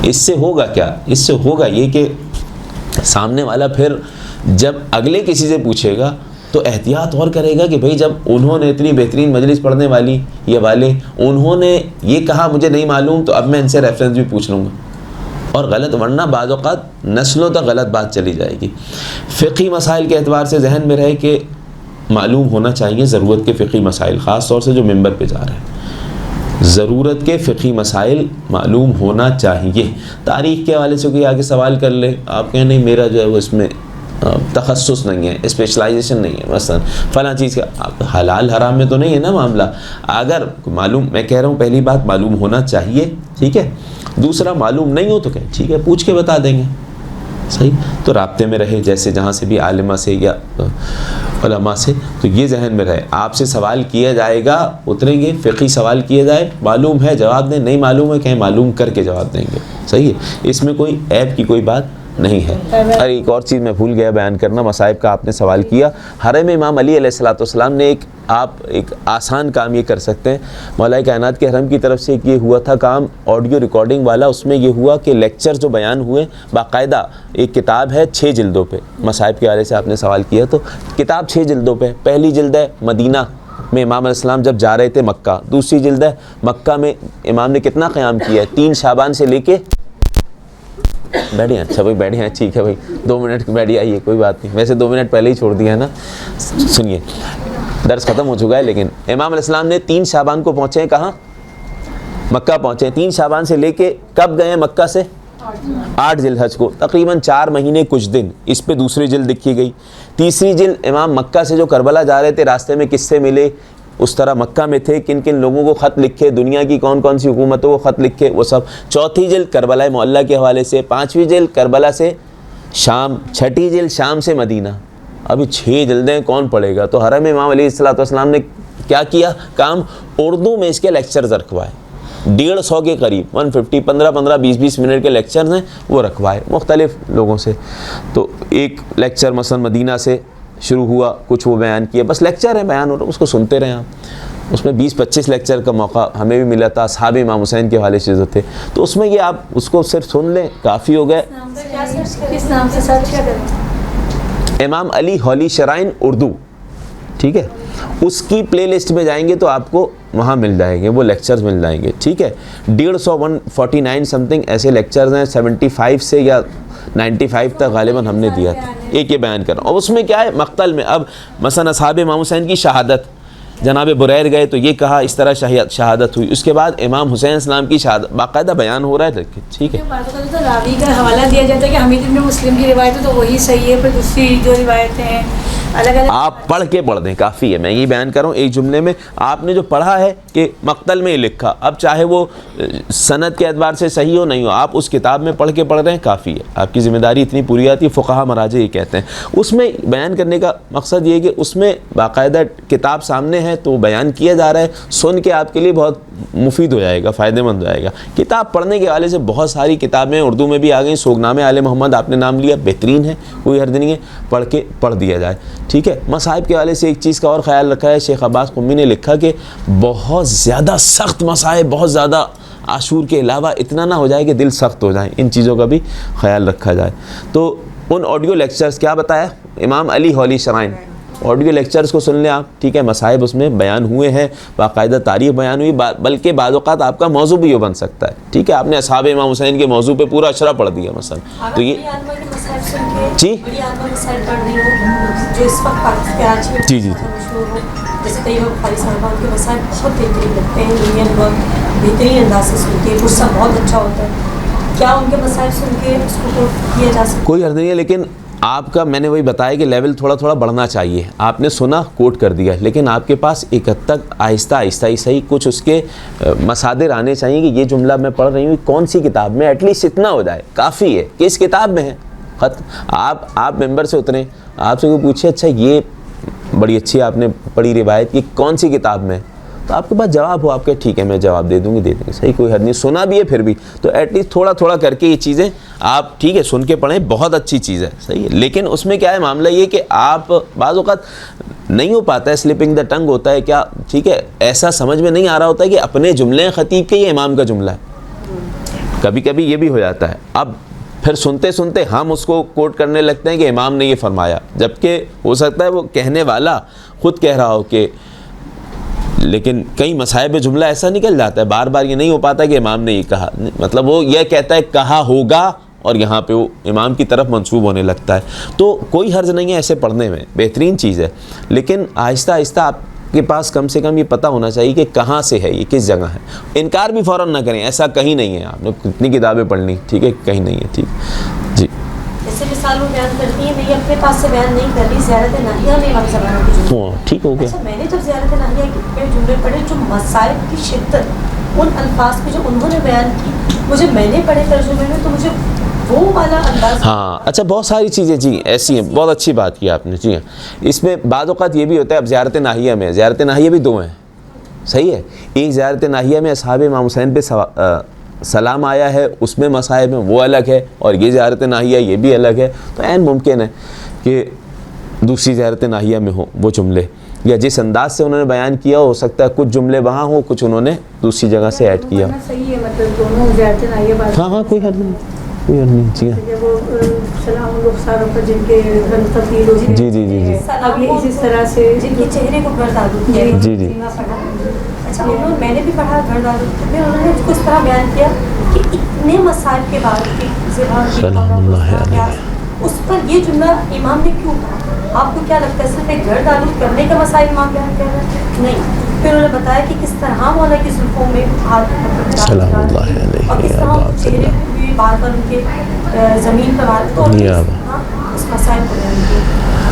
اس سے ہوگا کیا؟ اس سے ہوگا یہ کہ سامنے والا پھر جب اگلے کسی سے پوچھے گا تو احتیاط اور کرے گا کہ بھئی جب انہوں نے اتنی بہترین مجلس پڑھنے والی یہ والے انہوں نے یہ کہا مجھے نہیں معلوم، تو اب میں ان سے ریفرنس بھی پوچھ لوں گا. اور غلط، ورنہ بعض اوقات نسلوں تک غلط بات چلی جائے گی. فقہی مسائل کے اعتبار سے ذہن میں رہے کہ معلوم ہونا چاہیے ضرورت کے فقہی مسائل، خاص طور سے جو ممبر پہ جا رہے ہیں، ضرورت کے فقہی مسائل معلوم ہونا چاہیے. تاریخ کے حوالے سے کوئی آگے سوال کر لے، آپ کہیں نہیں میرا جو ہے وہ اس میں تخصص نہیں ہے، اسپیشلائزیشن نہیں ہے، مثلا فلاں چیز کا حلال حرام میں تو نہیں ہے نا معاملہ. اگر معلوم، میں کہہ رہا ہوں پہلی بات معلوم ہونا چاہیے، ٹھیک ہے. دوسرا معلوم نہیں ہو تو کہ ٹھیک ہے پوچھ کے بتا دیں گے، صحیح. تو رابطے میں رہے جیسے جہاں سے بھی عالمہ سے یا علماء سے. تو یہ ذہن میں رہے، آپ سے سوال کیا جائے گا، اتریں گے فقہی سوال کیا جائے، معلوم ہے جواب دیں، نہیں معلوم ہے کہیں معلوم کر کے جواب دیں گے، صحیح ہے. اس میں کوئی عیب کی کوئی بات نہیں ہے. اور ایک اور چیز میں بھول گیا بیان کرنا، مصائب کا آپ نے سوال کیا. حرم امام علی علیہ السلام نے ایک آسان کام یہ کر سکتے ہیں. مولا کائنات کے حرم کی طرف سے ایک یہ ہوا تھا کام آڈیو ریکارڈنگ والا. اس میں یہ ہوا کہ لیکچر جو بیان ہوئے، باقاعدہ ایک کتاب ہے 6 جلدوں پہ. مصائب کے حوالے سے آپ نے سوال کیا تو کتاب 6 جلدوں پہ. پہلی جلد ہے مدینہ میں امام علیہ السلام جب جا رہے تھے مکہ. دوسری جلد ہے مکہ میں امام نے کتنا قیام کیا ہے، 3 شعبان سے لے کے بیٹھے ہیں. اچھا بھائی بیٹھے ہیں، ٹھیک ہے بھائی 2 منٹ کی بیٹھی آئیے، کوئی بات نہیں. ویسے 2 منٹ پہلے ہی چھوڑ دیا ہے نا. سنیے درس ختم ہو چکا ہے، لیکن امام علیہ السلام نے 3 شعبان کو پہنچے ہیں کہاں؟ مکہ پہنچے ہیں. 3 شعبان سے لے کے کب گئے ہیں مکہ سے؟ 8 ذی الحج کو، تقریباً 4 مہینے کچھ دن. اس پہ دوسری جلد لکھی گئی. تیسری جلد امام مکہ سے جو کربلا جا رہے تھے راستے میں کس سے ملے، اس طرح مکہ میں تھے کن کن لوگوں کو خط لکھے، دنیا کی کون کون سی حکومتوں کو خط لکھے، وہ سب. چوتھی جلد کربلا معلیٰ کے حوالے سے. 5ویں جلد کربلا سے شام. 6ٹھی جلد شام سے مدینہ. ابھی 6 جلدیں کون پڑھے گا؟ تو حرم امام علیہ السلام نے کیا کیا کام؟ اردو میں اس کے لیکچرز رکھوائے. 150 کے قریب 150 15 20 منٹ کے لیکچرز ہیں وہ رکھوائے مختلف لوگوں سے. تو ایک لیکچر مثلا مدینہ سے شروع ہوا، کچھ وہ بیان کیا، بس لیکچر ہے بیان ہو رہا، اس کو سنتے رہیں آپ. اس میں 20-25 لیکچر کا موقع ہمیں بھی ملا تھا، اصحاب امام حسین کے حوالے سے جو تھے، تو اس میں یہ آپ اس کو صرف سن لیں کافی ہو گئے۔ کس نام سے سرچ کیا کریں؟ امام علی ہولی شرائن اردو، ٹھیک ہے، اس کی پلے لسٹ میں جائیں گے تو آپ کو وہاں مل جائیں گے، وہ لیکچرز مل جائیں گے، ٹھیک ہے۔ 149 سم تھنگ ایسے لیکچرز ہیں، 75 سے یا 95 تک غالباً ہم نے دیا تھا، ایک یہ بیان کر رہا ہوں۔ اور اس میں کیا ہے، مقتل میں اب مثلا اصحاب امام حسین کی شہادت، جناب بریر گئے تو یہ کہا اس طرح شہادت ہوئی، اس کے بعد امام حسین اسلام کی شہادت باقاعدہ بیان ہو رہا ہے، ٹھیک ہے۔ تو راوی کا حوالہ دیا جاتا ہے کہ حمید بن مسلم کی روایت ہے تو وہی صحیح ہے، پھر دوسری جو روایتیں ہیں الگ الگ آپ پڑھ کے پڑھ دیں، کافی ہے، میں یہ بیان کر رہا ہوں ایک جملے میں۔ آپ نے جو پڑھا ہے کہ مقتل میں یہ لکھا، اب چاہے وہ سند کے اعتبار سے صحیح ہو نہیں ہو، آپ اس کتاب میں پڑھ کے پڑھ رہے ہیں، کافی ہے، آپ کی ذمہ داری اتنی پوری آتی ہے، فقہا مراجع یہ کہتے ہیں۔ اس میں بیان کرنے کا مقصد یہ ہے کہ اس میں باقاعدہ کتاب سامنے ہے تو بیان کیا جا رہا ہے، سن کے آپ کے لیے بہت مفید ہو جائے گا، فائدہ مند ہو جائے گا۔ کتاب پڑھنے کے حوالے سے بہت ساری کتابیں اردو میں بھی آ گئیں، سوگنامے آل محمد آپ نے نام لیا، بہترین ہے، کوئی حرج نہیں ہے، پڑھ کے پڑھ دیا جائے، ٹھیک ہے۔ مصائب کے حوالے سے ایک چیز کا اور خیال رکھا ہے، شیخ عباس قمی نے لکھا کہ بہت زیادہ سخت مصائب، بہت زیادہ عاشور کے علاوہ اتنا نہ ہو جائے کہ دل سخت ہو جائیں، ان چیزوں کا بھی خیال رکھا جائے۔ تو ان آڈیو لیکچرز کیا بتایا، امام علی ہولی شرائن آڈیو لیکچرز کو سن لیں آپ، ٹھیک ہے، مصائب اس میں بیان ہوئے ہیں، باقاعدہ تاریخ بیان ہوئی، بلکہ بعض اوقات آپ کا موضوع بھی یہ بن سکتا ہے، ٹھیک ہے، آپ نے اصحاب امام حسین کے موضوع پہ پورا اشرہ پڑھ دیا مثلا، تو یہ جی جو اس وقت کراچی میں جی جی مشہور ہو، جیسے کئی لوگ بخاری صاحبان کے مسائل بہت بہترین لگتے ہیں، یونین بہت بہترین انداز سے سنتے ہیں، غصہ بہت اچھا ہوتا ہے، کیا ان کے مسائل سن کے اس کو کیا جا سکتا ہے؟ کوئی حرج نہیں ہے، لیکن آپ کا میں نے وہی بتایا کہ لیول تھوڑا تھوڑا بڑھنا چاہیے۔ آپ نے سنا، کوٹ کر دیا، لیکن آپ کے پاس ایک حد تک آہستہ آہستہ ہی صحیح کچھ اس کے مصادر آنے چاہیے کہ یہ جملہ میں پڑھ رہی ہوں کون سی کتاب میں، ایٹ لیسٹ اتنا ہو جائے، کافی ہے کہ اس کتاب میں ہے خط۔ آپ ممبر سے اتریں، آپ سے کوئی پوچھے اچھا یہ بڑی اچھی آپ نے پڑھی روایت، یہ کون سی کتاب میں، تو آپ کے پاس جواب ہو، آپ کے ٹھیک ہے میں جواب دے دوں گی، صحیح، کوئی حد نہیں، سنا بھی ہے پھر بھی تو ایٹ لیسٹ تھوڑا تھوڑا کر کے یہ چیزیں آپ ٹھیک ہے سن کے پڑھیں، بہت اچھی چیز ہے، صحیح ہے۔ لیکن اس میں کیا ہے معاملہ یہ کہ آپ بعض اوقات نہیں ہو پاتا ہے، سلپنگ دا ٹنگ ہوتا ہے کیا، ٹھیک ہے، ایسا سمجھ میں نہیں آ رہا ہوتا ہے کہ اپنے جملے خطیب کے یہ امام کا جملہ ہے، کبھی کبھی یہ بھی ہو جاتا ہے۔ اب پھر سنتے سنتے ہم اس کو کوٹ کرنے لگتے ہیں کہ امام نے یہ فرمایا، جبکہ ہو سکتا ہے وہ کہنے والا خود کہہ رہا ہو کہ، لیکن کئی مصائب جملہ ایسا نکل جاتا ہے، بار بار یہ نہیں ہو پاتا کہ امام نے یہ کہا، مطلب وہ یہ کہتا ہے کہا ہوگا اور یہاں پہ وہ امام کی طرف منسوب ہونے لگتا ہے، تو کوئی حرج نہیں ہے ایسے پڑھنے میں، بہترین چیز ہے، لیکن آہستہ آہستہ آپ کے پاس کم سے کم یہ پتہ ہونا چاہیے کہ کہاں سے ہے، یہ کس جگہ ہے۔ انکار بھی فوراً نہ کریں، ایسا کہیں نہیں ہے، آپ نے کتنی کتابیں پڑھ لی، ٹھیک ہے، کہیں نہیں ہے، ٹھیک جی۔ جیسے مثال وہ بیان کرتی ہیں، میں یہ اپنے پاس سے بیان نہیں کر رہی، زیارت ناہیہ میں امام زمانہ کی جملے، ہاں ٹھیک ہو گیا۔ اچھا میں نے جب زیارت ناہیہ کے جملے پڑھے، جو مسائل کی شدت ان الفاظ میں جو انہوں نے بیان کی، مجھے میں نے پڑھے ترجمے میں تو مجھے وہ والا انداز، ہاں اچھا بہت ساری چیزیں جی ایسی ہیں، بہت اچھی بات کی آپ نے، جی ہاں، اس میں بعض اوقات یہ بھی ہوتا ہے، اب زیارت ناہیہ میں، زیارت ناہیہ بھی دو ہیں، صحیح ہے، ایک زیارت ناہیہ میں اصحاب امام حسین پہ سلام آیا ہے، اس میں مصائب ہیں وہ الگ ہے، اور یہ زیارت ناہیہ یہ بھی الگ ہے، تو عین ممکن ہے کہ دوسری زیارت ناہیہ میں ہو وہ جملے، یا جس انداز سے انہوں نے بیان کیا ہو سکتا ہے کچھ جملے وہاں ہوں، کچھ انہوں نے دوسری جگہ سے ایڈ کیا، صحیح ہے، مطلب دونوں زیارت ناہیہ بات، ہاں کوئی حرج نہیں، کوئی حرج نہیں، جی ہاں وہ سلام رخساروں پر جن کے رنگ تبدیل ہو جائے، جی جی جی جی اب یہ اسی طرح سے جن کے چہرے کو گرد آلود کیا، جی جی اچھا میں نے بھی پڑھا گرد آلود، پھر انہوں نے اس کو اس طرح بیان کیا کہ اتنے مسائل کے بعد سلام اللہ علیہ، اس پر یہ جملہ امام نے کیوں کہا؟ آپ کو کیا لگتا ہے صرف ایک گرد آلود کرنے کا مسائل امام بیان کر رہے ہیں؟ نہیں، پھر انہوں نے بتایا کہ کس طرح مولا کی زلفوں میں ہاتھ سلام اللہ علیہ، اور کس طرح چہرے کو بھی بار بار ان کے زمین پر مار، تو اس مسائل کو بیان کیا،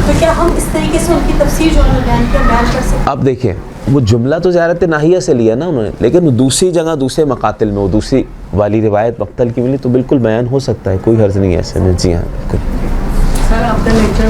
تو کیا ہم اس طریقے سے ان کی تفسیر جو انہوں نے بیان کیا بیان کر سکتے؟ اب دیکھیں وہ جملہ تو زیارت ناہیہ سے لیا نا انہوں نے، لیکن دوسری جگہ دوسرے مقاتل میں وہ دوسری والی روایت مقتل کی ملی تو بالکل بیان ہو سکتا ہے، کوئی حرج نہیں ہے ایسے میں، جی ہاں بالکل۔ سر آپ کا لیکچر